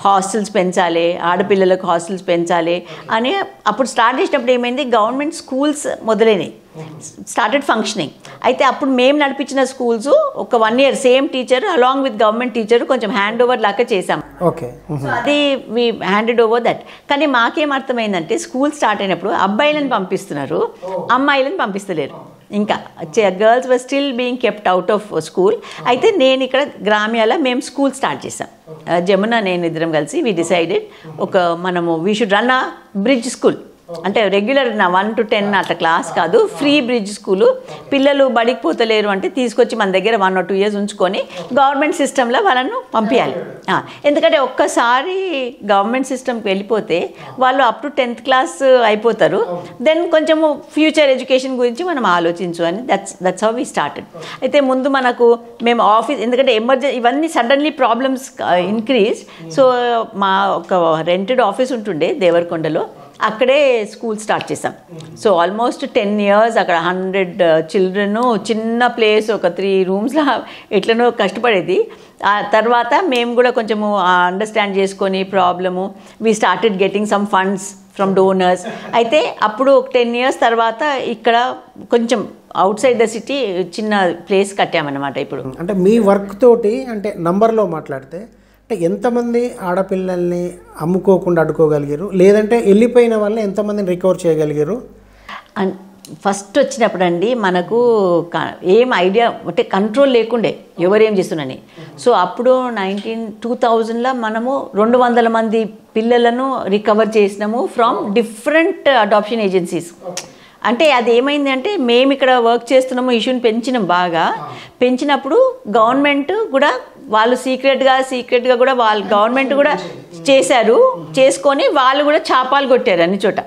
హాస్టల్స్ పెంచాలి, ఆడపిల్లలకు హాస్టల్స్ పెంచాలి అని అప్పుడు స్టార్ట్ చేసినప్పుడు ఏమైంది, గవర్నమెంట్ స్కూల్స్ మొదలైనవి, స్టార్టెడ్ ఫంక్షనింగ్. అయితే అప్పుడు మేము నడిపించిన స్కూల్స్ ఒక 1 year same teacher along with government teacher కొంచెం హ్యాండ్ ఓవర్ లాగా చేసాం. ఓకే, అది వి హ్యాండెడ్ ఓవర్ దట్. కానీ మాకేం అర్థమైందంటే స్కూల్ స్టార్ట్ అయినప్పుడు అబ్బాయిలను పంపిస్తున్నారు, అమ్మాయిలను పంపిస్తలేరు. ఇంకా girls were still being kept out of school. అయితే నేను ఇక్కడ గ్రామ్యాల మేము స్కూల్ స్టార్ట్ చేసాం, జమున నేను ఇద్దరం కలిసి వి డిసైడెడ్ మనము we should run a bridge school. అంటే రెగ్యులర్ 1 to 10 అట్లా క్లాస్ కాదు, ఫ్రీ బ్రిడ్జ్ స్కూలు. పిల్లలు బడికి పోతలేరు అంటే తీసుకొచ్చి మన దగ్గర 1 or 2 years ఉంచుకొని గవర్నమెంట్ సిస్టంలో వాళ్ళను పంపించాలి. ఎందుకంటే ఒక్కసారి గవర్నమెంట్ సిస్టమ్కి వెళ్ళిపోతే వాళ్ళు అప్ టు 10th class అయిపోతారు. దెన్ కొంచెము ఫ్యూచర్ ఎడ్యుకేషన్ గురించి మనం ఆలోచించు అని దట్స్ హౌ వి స్టార్టెడ్. అయితే ముందు మనకు మేము ఆఫీస్, ఎందుకంటే ఎమర్జెన్సీ ఇవన్నీ సడన్లీ ప్రాబ్లమ్స్ ఇంక్రీజ్. సో మా ఒక రెంటెడ్ ఆఫీస్ ఉంటుండే దేవరకొండలో, అక్కడే స్కూల్ స్టార్ట్ చేసాం. సో ఆల్మోస్ట్ 10 years అక్కడ 100 children, చిన్న ప్లేస్, ఒక 3 rooms ఎట్లనో కష్టపడేది. ఆ తర్వాత మేము కూడా కొంచెము అండర్స్టాండ్ చేసుకొని problem we started getting some funds from donors. అయితే అప్పుడు 10 years తర్వాత ఇక్కడ కొంచెం అవుట్ సైడ్ ద సిటీ చిన్న ప్లేస్ కట్టామన్నమాట. ఇప్పుడు అంటే మీ వర్క్ తోటి అంటే నంబర్లో మాట్లాడితే అంటే ఎంతమంది ఆడపిల్లల్ని అమ్ముకోకుండా అడ్డుకోగలిగారు, లేదంటే వెళ్ళిపోయిన వాళ్ళని ఎంతమందిని రికవర్ చేయగలిగారు? అండ్ ఫస్ట్ వచ్చినప్పుడు అండి మనకు ఏం ఐడియా అంటే కంట్రోల్ లేకుండే ఎవరేం చేస్తున్నారని. సో అప్పుడు 2000లో మనము 200 మంది పిల్లలను రికవర్ చేసినాము ఫ్రమ్ డిఫరెంట్ అడాప్షన్ ఏజెన్సీస్. అంటే అది ఏమైంది అంటే మేము ఇక్కడ వర్క్ చేస్తున్నాము, ఇష్యూని పెంచినాం, బాగా పెంచినప్పుడు గవర్నమెంట్ కూడా వాళ్ళు సీక్రెట్గా కూడా వాళ్ళు గవర్నమెంట్ కూడా చేశారు, చేసుకొని వాళ్ళు కూడా చాపాలు కొట్టారు అన్ని చోట.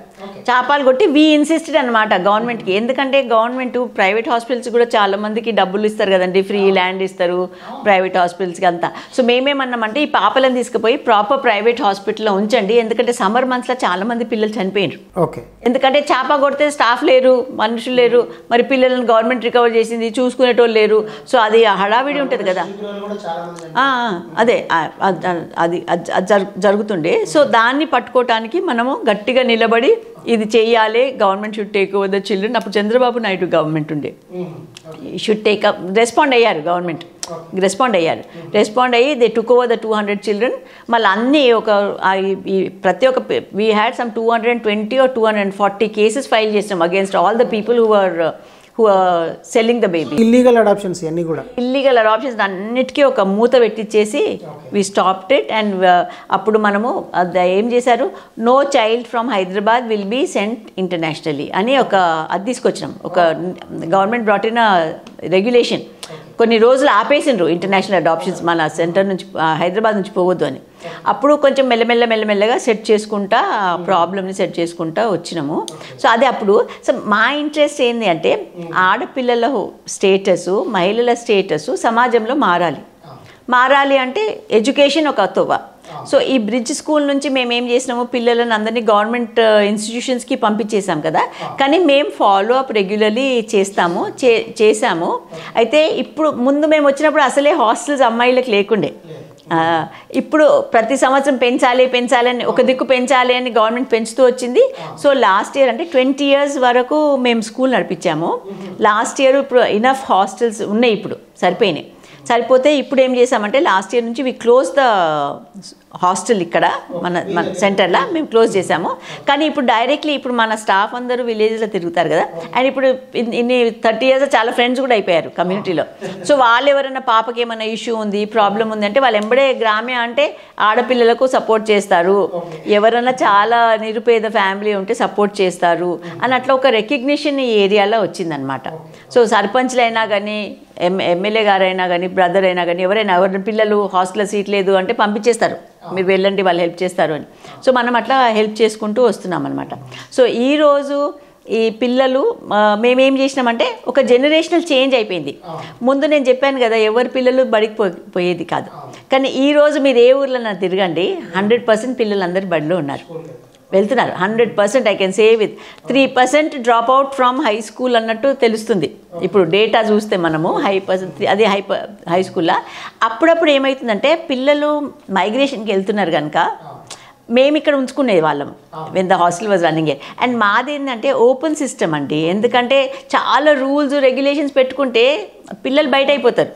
చాపాలు కొట్టి వీ ఇన్సిస్టెడ్ అనమాట గవర్నమెంట్కి. ఎందుకంటే గవర్నమెంట్ ప్రైవేట్ హాస్పిటల్స్ కూడా చాలా మందికి డబ్బులు ఇస్తారు కదండి, ఫ్రీ ల్యాండ్ ఇస్తారు ప్రైవేట్ హాస్పిటల్స్కి అంతా. సో మేమేమన్నామంటే ఈ పాపలను తీసుకుపోయి ప్రాపర్ ప్రైవేట్ హాస్పిటల్లో ఉంచండి, ఎందుకంటే సమ్మర్ మంత్స్లో చాలా మంది పిల్లలు చనిపోయినారు. ఓకే, ఎందుకంటే చాప కొడితే స్టాఫ్ లేరు, మనుషులు లేరు, మరి పిల్లలను గవర్నమెంట్ రికవర్ చేసింది, చూసుకునేటోళ్ళు లేరు. సో అది హడావిడి ఉంటుంది కదా, అదే అది జరుగుతుండే. సో దాన్ని పట్టుకోవటానికి మనము గట్టిగా నిలబడి ఇది చెయ్యాలి, government should take over the children. అప్పుడు చంద్రబాబు నాయుడు గవర్నమెంట్ ఉండే, షుడ్ టేక్ అప్, రెస్పాండ్ అయ్యారు, గవర్నమెంట్ రెస్పాండ్ అయ్యి they took over the 200 children. మళ్ళీ అన్నీ ప్రతి ఒక్క we had some 220 or 240 cases file చేసినాం against all the people who are selling the baby. Illegal adoptions అన్నీ కూడా, ఇల్లీగల్ అడాప్షన్స్ అన్నిటికీ ఒక మూత పెట్టించేసి వి స్టాప్డ్ ఇట్. అండ్ అప్పుడు మనము ఏం చేశారు, no child from Hyderabad will be sent internationally అని అది తీసుకొచ్చినాం. ఒక గవర్నమెంట్ బ్రాట్ ఇన్ రెగ్యులేషన్. కొన్ని రోజులు ఆపేసిండ్రు ఇంటర్నేషనల్ అడాప్షన్స్ మన సెంటర్ నుంచి, హైదరాబాద్ నుంచి పోవద్దు అని. అప్పుడు కొంచెం మెల్లమెల్లగా సెట్ చేసుకుంటా ప్రాబ్లమ్ని సెట్ చేసుకుంటా వచ్చినాము. సో అదే అప్పుడు మా ఇంట్రెస్ట్ ఏంది అంటే ఆడపిల్లల స్టేటస్, మహిళల స్టేటస్ సమాజంలో మారాలి అంటే ఎడ్యుకేషన్ ఒక తొవ్వ. సో ఈ బ్రిడ్జ్ స్కూల్ నుంచి మేము ఏం చేసినాము, పిల్లలను అందరినీ గవర్నమెంట్ ఇన్స్టిట్యూషన్స్కి పంపించేసాం కదా, కానీ మేము ఫాలో అప్ రెగ్యులర్లీ చేసాము. అయితే ఇప్పుడు ముందు మేము వచ్చినప్పుడు అసలే హాస్టల్స్ అమ్మాయిలకు లేకుండే. ఇప్పుడు ప్రతి సంవత్సరం పెంచాలని ఒక దిక్కు పెంచాలి అని గవర్నమెంట్ పెంచుతూ వచ్చింది. సో లాస్ట్ ఇయర్ అంటే 20 years వరకు మేము స్కూల్ నడిపించాము. లాస్ట్ ఇయర్ ఇప్పుడు ఇనఫ్ హాస్టల్స్ ఉన్నాయి, ఇప్పుడు సరిపోతే ఇప్పుడు ఏం చేసామంటే లాస్ట్ ఇయర్ నుంచి వి క్లోజ్ ద హాస్టల్ ఇక్కడ మన సెంటర్లో మేము క్లోజ్ చేసాము. కానీ ఇప్పుడు డైరెక్ట్లీ ఇప్పుడు మన స్టాఫ్ అందరూ విలేజ్లో తిరుగుతారు కదా, అండ్ ఇప్పుడు ఇన్ని 30 years చాలా ఫ్రెండ్స్ కూడా అయిపోయారు కమ్యూనిటీలో. సో వాళ్ళు ఎవరైనా పాపకి ఏమైనా ఇష్యూ ఉంది, ప్రాబ్లం ఉంది అంటే వాళ్ళు ఎంబడే గ్రామ్య అంటే ఆడపిల్లలకు సపోర్ట్ చేస్తారు, ఎవరైనా చాలా నిరుపేద ఫ్యామిలీ ఉంటే సపోర్ట్ చేస్తారు అని అట్లా ఒక రికగ్నిషన్ ఈ ఏరియాలో వచ్చిందనమాట. సో సర్పంచ్లైనా కానీ ఎమ్మెల్యే గారైనా కానీ బ్రదర్ అయినా కానీ ఎవరైనా పిల్లలు హాస్టల్లో సీట్ లేదు అంటే పంపించేస్తారు, మీరు వెళ్ళండి వాళ్ళు హెల్ప్ చేస్తారు అని. సో మనం అట్లా హెల్ప్ చేసుకుంటూ వస్తున్నాం అనమాట. సో ఈరోజు ఈ పిల్లలు మేమేం చేసినామంటే ఒక జనరేషనల్ చేంజ్ అయిపోయింది. ముందు నేను చెప్పాను కదా ఎవరి పిల్లలు బడికి పోయేది కాదు, కానీ ఈరోజు మీరు ఏ ఊర్లో తిరగండి 100% పిల్లలు అందరు బడిలో ఉన్నారు, వెళ్తున్నారు. 100% I can say with 3% drop out from high school అన్నట్టు తెలుస్తుంది. ఇప్పుడు డేటా చూస్తే మనము అది హై స్కూల్లో అప్పుడప్పుడు ఏమవుతుందంటే పిల్లలు మైగ్రేషన్కి వెళ్తున్నారు కనుక మేము ఇక్కడ ఉంచుకునే వాళ్ళం when the hostel was running year. And మాది ఏంటంటే ఓపెన్ సిస్టమ్ అండి, ఎందుకంటే చాలా రూల్స్ రెగ్యులేషన్స్ పెట్టుకుంటే పిల్లలు బయట అయిపోతారు.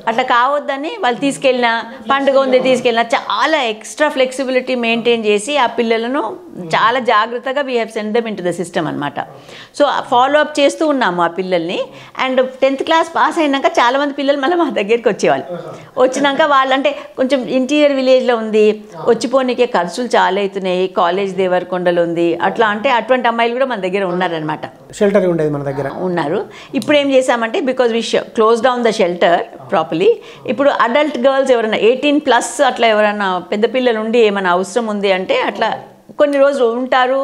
అట్లా కావద్దని వాళ్ళు తీసుకెళ్ళినా పండుగ ఉంది తీసుకెళ్ళినా చాలా ఎక్స్ట్రా ఫ్లెక్సిబిలిటీ మెయింటైన్ చేసి ఆ పిల్లలను చాలా జాగ్రత్తగా we have send them in to the system అనమాట. సో ఫాలో అప్ చేస్తూ ఉన్నాము ఆ పిల్లల్ని. అండ్ 10th క్లాస్ పాస్ అయినాక చాలామంది పిల్లలు మళ్ళీ మా దగ్గరికి వచ్చేవాళ్ళు. వచ్చినాక వాళ్ళంటే కొంచెం ఇంటీరియర్ విలేజ్లో ఉంది, వచ్చిపోనీకే ఖర్చులు చాలా అవుతున్నాయి, కాలేజ్ దేవరకొండలో ఉంది, అట్లా అంటే అటువంటి అమ్మాయిలు కూడా మన దగ్గర ఉన్నారనమాట. షెల్టర్ ఉండేది మన దగ్గర ఉన్నారు. ఇప్పుడు ఏం చేశామంటే because we close down the shelter properly, ఇప్పుడు అడల్ట్ గర్ల్స్ ఎవరైనా 18+ అట్లా ఎవరైనా పెద్ద పిల్లలు ఉండి ఏమైనా అవసరం ఉంది అంటే అట్లా కొన్ని రోజులు ఉంటారు,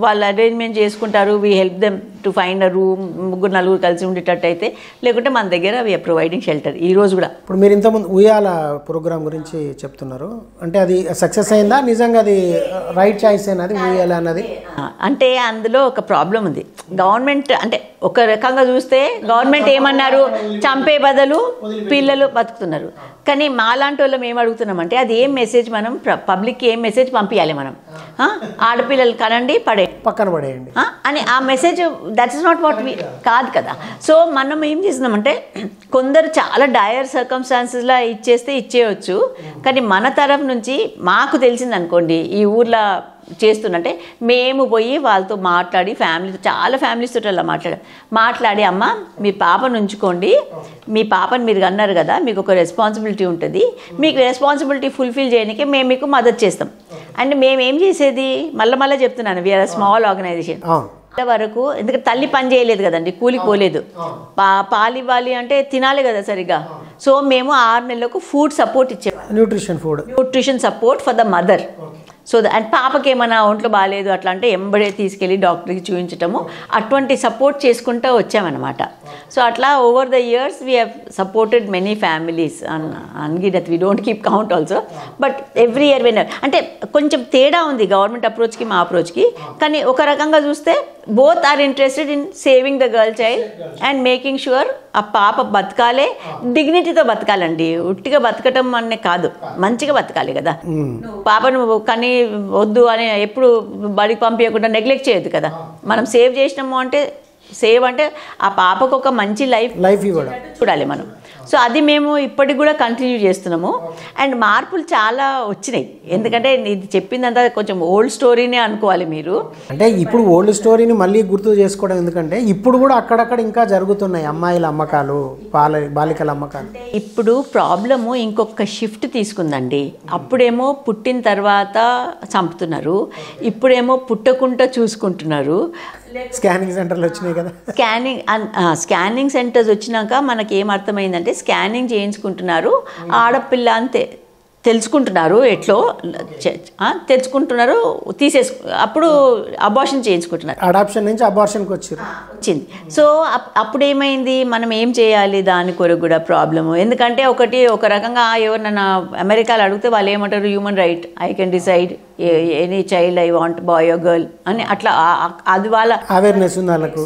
వాళ్ళు అరేంజ్మెంట్ చేసుకుంటారు. We help them to find a room, 3-4 కలిసి ఉండేటట్టు అయితే, లేకుంటే మన దగ్గర వీఆర్ ప్రొవైడింగ్ షెల్టర్ ఈ రోజు కూడా. ఇప్పుడు మీరు ఇంతకుముందు ఉయ్యాల ప్రోగ్రామ్ గురించి చెప్తున్నారు, అంటే అది సక్సెస్ అయిందా? నిజంగా అది రైట్ చాయిస్ అయినది ఉయ్యాల అన్నది? అంటే అందులో ఒక ప్రాబ్లం ఉంది. గవర్నమెంట్ అంటే ఒక రకంగా చూస్తే గవర్నమెంట్ ఏమన్నారు, చంపే బదులు పిల్లలు బతుకుతున్నారు. కానీ మాలాంటి వాళ్ళం ఏం అడుగుతున్నామంటే అది ఏం మెసేజ్, మనం పబ్లిక్కి ఏం మెసేజ్ పంపించాలి, మనం ఆడపిల్లలు కనండి పక్కన పడేయండి అని ఆ message, that is not what we కాదు కదా. సో మనం ఏం చేస్తున్నామంటే కొందరు చాలా డయర్ సర్కమ్స్టాన్సెస్లో ఇచ్చేయచ్చు, కానీ మన తరఫు నుంచి మాకు తెలిసింది అనుకోండి ఈ ఊర్లో చేస్తున్నట్టే మేము పోయి వాళ్ళతో మాట్లాడి చాలా ఫ్యామిలీస్ తోటి అలా మాట్లాడి అమ్మ మీ పాపను ఉంచుకోండి, మీ పాపని మీరు అన్నారు కదా, మీకు ఒక రెస్పాన్సిబిలిటీ ఉంటుంది, మీకు రెస్పాన్సిబిలిటీ ఫుల్ఫిల్ చేయడానికి మేము మీకు మద్దతు చేస్తాం. అండ్ మేమేం చేసేది మళ్ళీ చెప్తున్నాను, వీఆర్ స్మాల్ ఆర్గనైజేషన్ వరకు, ఎందుకంటే తల్లి పని చేయలేదు కదండి, కూలికి పోలేదు, పాలు ఇవ్వాలి అంటే తినాలి కదా సరిగ్గా. సో మేము 6 నెలలకు ఫుడ్ సపోర్ట్ ఇచ్చాము, nutrition support for the mother. So and పాపకి ఏమైనా ఒంట్లో బాగాలేదు అట్లా అంటే ఎంబడే తీసుకెళ్ళి డాక్టర్కి చూపించటము, అటువంటి సపోర్ట్ చేసుకుంటూ వచ్చామన్నమాట. సో అట్లా over the years we have supported many families అన్గినత్, we don't keep count also, but every year అంటే కొంచెం తేడా ఉంది గవర్నమెంట్ అప్రోచ్కి మా అప్రోచ్కి. కానీ ఒక రకంగా చూస్తే both are interested in saving the girl child and making sure ఆ పాప బతకాలే, డిగ్నిటీతో బతకాలండి, ఉట్టిగా బతకటం అనే కాదు, మంచిగా బతకాలి కదా. పాపను కానీ వద్దు అని ఎప్పుడు బడికి పంపించకుండా నెగ్లెక్ట్ చేయొద్దు కదా. మనం సేవ్ చేసినాము అంటే ఆ పాపకు ఒక మంచి లైఫ్ చూడాలి మనం. సో అది మేము ఇప్పటికి కూడా కంటిన్యూ చేస్తున్నాము. అండ్ మార్పులు చాలా వచ్చినాయి, ఎందుకంటే ఇది చెప్పిందంతా కొంచెం ఓల్డ్ స్టోరీనే అనుకోవాలి మీరు. అంటే ఇప్పుడు ఓల్డ్ స్టోరీని మళ్ళీ గుర్తు చేసుకోవడం, ఎందుకంటే ఇప్పుడు కూడా అక్కడక్కడ ఇంకా జరుగుతున్నాయి అమ్మాయిల అమ్మకాలు, బాలికల అమ్మకాలు. ఇప్పుడు ప్రాబ్లము ఇంకొక షిఫ్ట్ తీసుకుందండి. అప్పుడేమో పుట్టిన తర్వాత చంపుతున్నారు, ఇప్పుడేమో పుట్టకుండా చూసుకుంటున్నారు. స్కానింగ్ సెంటర్లు వచ్చినాయి కదా, స్కానింగ్ సెంటర్స్ వచ్చినాక మనకి ఏం అర్థమైందంటే స్కానింగ్ చేయించుకుంటున్నారు, ఆడపిల్ల అంతే తెలుసుకుంటున్నారు, ఎట్లో తెలుసుకుంటున్నారు, అప్పుడు అబార్షన్ చేయించుకుంటున్నారు, అడాప్షన్ నుంచి అబార్షన్కి వచ్చింది. సో అప్పుడు ఏమైంది, మనం ఏం చేయాలి దాని కొరకు కూడా ప్రాబ్లము. ఎందుకంటే ఒక రకంగా ఎవరినైనా అమెరికాలో అడిగితే వాళ్ళు ఏమంటారు, human right, I can decide any child I want boy or girl అని, అట్లా అది వాళ్ళ అవేర్నెస్ ఉంది వాళ్ళకు,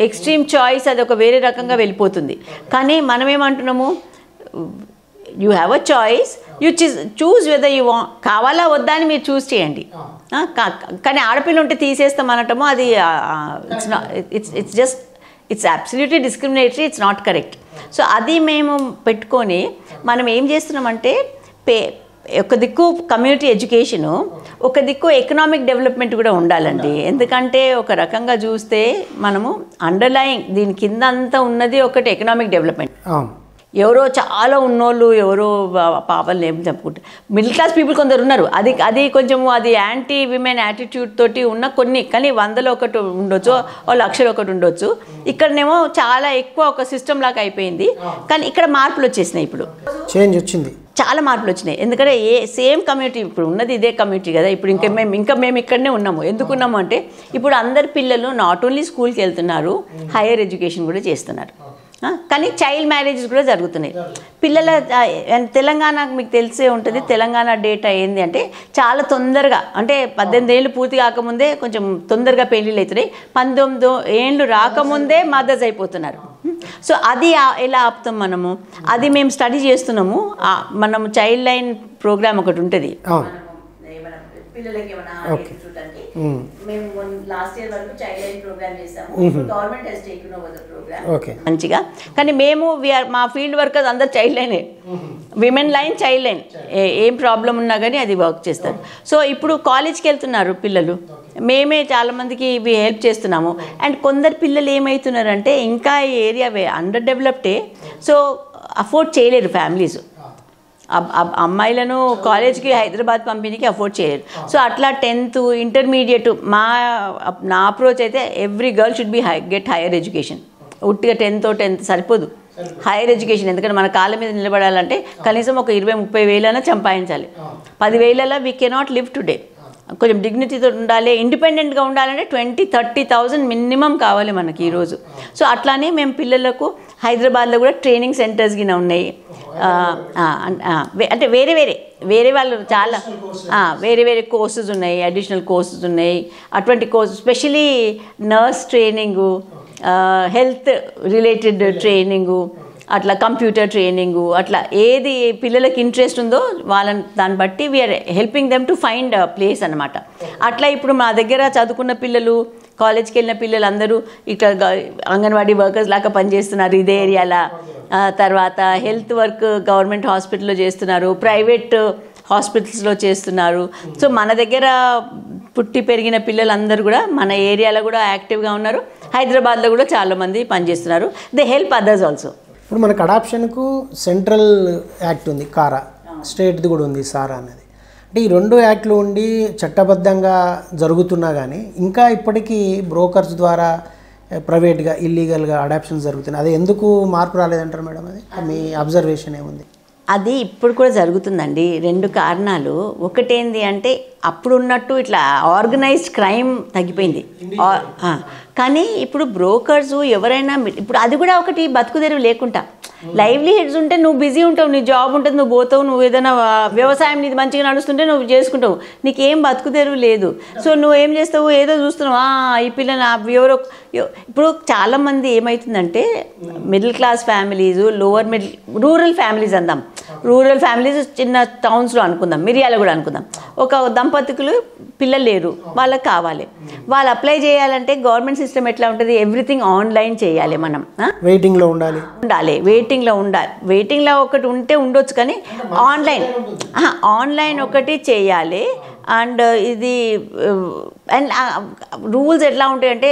ఎక్స్ట్రీమ్ చాయిస్, అది ఒక వేరే రకంగా వెళ్ళిపోతుంది. కానీ మనం ఏమంటున్నాము, you have a choice, you choose whether you want, కావాలా వద్దా అని మీరు చూస్ చేయండి. కానీ ఆడపిల్ల ఉంటే తీసేస్తాం అనటము అది it's absolutely discriminatory, it's not correct. So అది మేము పెట్టుకొని మనం ఏం చేస్తున్నామంటే ఒక దిక్కు కమ్యూనిటీ ఎడ్యుకేషను, ఒక దిక్కు ఎకనామిక్ డెవలప్మెంట్ కూడా ఉండాలండి. ఎందుకంటే ఒక రకంగా చూస్తే మనము అండర్లయింగ్ దీని కింద అంతా ఉన్నది ఒకటి ఎకనామిక్ డెవలప్మెంట్. ఎవరో చాలా ఉన్నోళ్ళు ఎవరో పాపల్ని ఏం చెప్పుకుంటారు, మిడిల్ క్లాస్ పీపుల్ కొందరు ఉన్నారు, అది కొంచెము అది యాంటీ విమెన్ యాటిట్యూడ్ తోటి ఉన్న కొన్ని, కానీ 100లో ఒకటి ఉండొచ్చు, 1,00,000లో ఒకటి ఉండొచ్చు. ఇక్కడనేమో చాలా ఎక్కువ ఒక సిస్టమ్ లాగా అయిపోయింది. కానీ ఇక్కడ మార్పులు వచ్చేసినాయి, ఇప్పుడు చేంజ్ వచ్చింది. చాలా మార్పులు వచ్చినాయి. ఎందుకంటే సేమ్ కమ్యూనిటీ, ఇప్పుడు ఉన్నది ఇదే కమ్యూనిటీ కదా. ఇప్పుడు ఇంకా మేము ఇక్కడనే ఉన్నాము. ఎందుకున్నాము అంటే ఇప్పుడు అందరు పిల్లలు నాట్ ఓన్లీ స్కూల్కి వెళ్తున్నారు, హైయర్ ఎడ్యుకేషన్ కూడా చేస్తున్నారు. కానీ చైల్డ్ మ్యారేజెస్ కూడా జరుగుతున్నాయి. పిల్లల తెలంగాణ మీకు తెలిసే ఉంటుంది, తెలంగాణ డేటా ఏంది అంటే చాలా తొందరగా, అంటే 18 ఏళ్ళు పూర్తి కాకముందే కొంచెం తొందరగా పెళ్ళిళ్ళు అవుతున్నాయి. 19 ఏళ్ళు రాకముందే మదర్స్ అయిపోతున్నారు. సో అది ఎలా ఆపుతాం మనము? అది మేము స్టడీ చేస్తున్నాము. మనము చైల్డ్ లైన్ ప్రోగ్రామ్ ఒకటి ఉంటుంది పిల్లలకి ఏమైనా చూడడానికి. మేము లాస్ట్ ఇయర్ వరకు చైల్డ్ లైన్ ప్రోగ్రామ్ చేసాము. Government has taken over the programme మంచిగా. కానీ మేము మా ఫీల్డ్ వర్కర్స్ అందరు చైల్డ్ లైనే, విమెన్ లైన్, చైల్డ్ లైన్, ఏం ప్రాబ్లం ఉన్నా కానీ అది వర్క్ చేస్తారు. సో ఇప్పుడు కాలేజ్కి వెళ్తున్నారు పిల్లలు, మేమే చాలామందికి ఇవి హెల్ప్ చేస్తున్నాము. అండ్ కొందరు పిల్లలు ఏమవుతున్నారంటే ఇంకా ఈ ఏరియా అండర్ డెవలప్డే, సో అఫోర్డ్ చేయలేరు ఫ్యామిలీస్. అమ్మాయిలను కాలేజ్కి హైదరాబాద్ పంపిణీకి అఫోర్డ్ చేయలేరు. సో అట్లా 10th ఇంటర్మీడియట్ నా అప్రోచ్ అయితే every girl should be get higher education. ఉట్టిగా 10th సరిపోదు, హైయర్ ఎడ్యుకేషన్. ఎందుకంటే మన కాళ్ళ మీద నిలబడాలంటే కనీసం ఒక 20-30 వేలైనా సంపాదించాలి. 10,000 వీ కెనాట్ లివ్ టుడే. కొంచెం డిగ్నిటీతో ఉండాలి, ఇండిపెండెంట్గా ఉండాలంటే 20,000-30,000 మినిమం కావాలి మనకి ఈరోజు. సో అట్లానే మేము పిల్లలకు హైదరాబాద్లో కూడా ట్రైనింగ్ సెంటర్స్ గిన ఉన్నాయి. అంటే వేరే వాళ్ళు చాలా వేరే కోర్సెస్ ఉన్నాయి, అడిషనల్ కోర్సెస్ ఉన్నాయి. అటువంటి courses specially nurse training, health related training, అట్లా కంప్యూటర్ ట్రైనింగు, అట్లా ఏది పిల్లలకి ఇంట్రెస్ట్ ఉందో వాళ్ళని దాన్ని బట్టి we're helping them to find place అనమాట. అట్లా ఇప్పుడు మా దగ్గర చదువుకున్న పిల్లలు, కాలేజ్కి వెళ్ళిన పిల్లలు అందరూ ఇక్కడ అంగన్వాడీ వర్కర్స్ లాగా పనిచేస్తున్నారు ఇదే ఏరియాలో. తర్వాత హెల్త్ వర్క్ గవర్నమెంట్ హాస్పిటల్లో చేస్తున్నారు, ప్రైవేట్ హాస్పిటల్స్లో చేస్తున్నారు. సో మన దగ్గర పుట్టి పెరిగిన పిల్లలందరూ కూడా మన ఏరియాలో కూడా యాక్టివ్గా ఉన్నారు. హైదరాబాద్లో కూడా చాలామంది పనిచేస్తున్నారు. They help others also. ఇప్పుడు మనకు అడాప్షన్కు సెంట్రల్ యాక్ట్ ఉంది, కారా, స్టేట్ది కూడా ఉంది సారా అనేది. అంటే ఈ 2 యాక్ట్లు ఉండి చట్టబద్ధంగా జరుగుతున్నా కానీ ఇంకా ఇప్పటికీ బ్రోకర్స్ ద్వారా ప్రైవేట్గా ఇల్లీగల్గా అడాప్షన్స్ జరుగుతున్నాయి. అది ఎందుకు మార్పు రాలేదంటారు మేడం? అది మీ అబ్జర్వేషన్ ఏముంది? అది ఇప్పుడు కూడా జరుగుతుందండి. 2 కారణాలు. ఒకటేంది అంటే అప్పుడు ఉన్నట్టు ఇట్లా ఆర్గనైజ్డ్ క్రైమ్ తగ్గిపోయింది. కానీ ఇప్పుడు బ్రోకర్స్ ఎవరైనా ఇప్పుడు అది కూడా ఒకటి బతుకు తెరువు లేకుండా లైవ్లీహుడ్స్ ఉంటే నువ్వు బిజీ ఉంటావు, నీ జాబ్ ఉంటుంది, నువ్వు పోతావు, నువ్వు ఏదైనా వ్యవసాయం నీది మంచిగా నడుస్తుంటే నువ్వు చేసుకుంటావు, నీకేం బతుకు తెరువు లేదు. సో నువ్వు ఏం చేస్తావు, ఏదో చూస్తున్నావు, ఈ పిల్లని ఎవరో. ఇప్పుడు చాలామంది ఏమవుతుందంటే middle class families, lower middle, rural families అందాం, రూరల్ ఫ్యామిలీస్ చిన్న టౌన్స్లో అనుకుందాం, మిరియాల కూడా అనుకుందాం. ఒక దంపతులు పిల్లలు లేరు, వాళ్ళకి కావాలి, వాళ్ళు అప్లై చేయాలంటే గవర్నమెంట్ సిస్టమ్ ఎట్లా ఉంటుంది, ఎవ్రీథింగ్ ఆన్లైన్ చేయాలి. మనం వెయిటింగ్లో ఉండాలి, వెయిటింగ్లో ఒకటి ఉంటే ఉండొచ్చు, కానీ ఆన్లైన్ ఒకటి చేయాలి. అండ్ ఇది అండ్ రూల్స్ ఎట్లా ఉంటాయంటే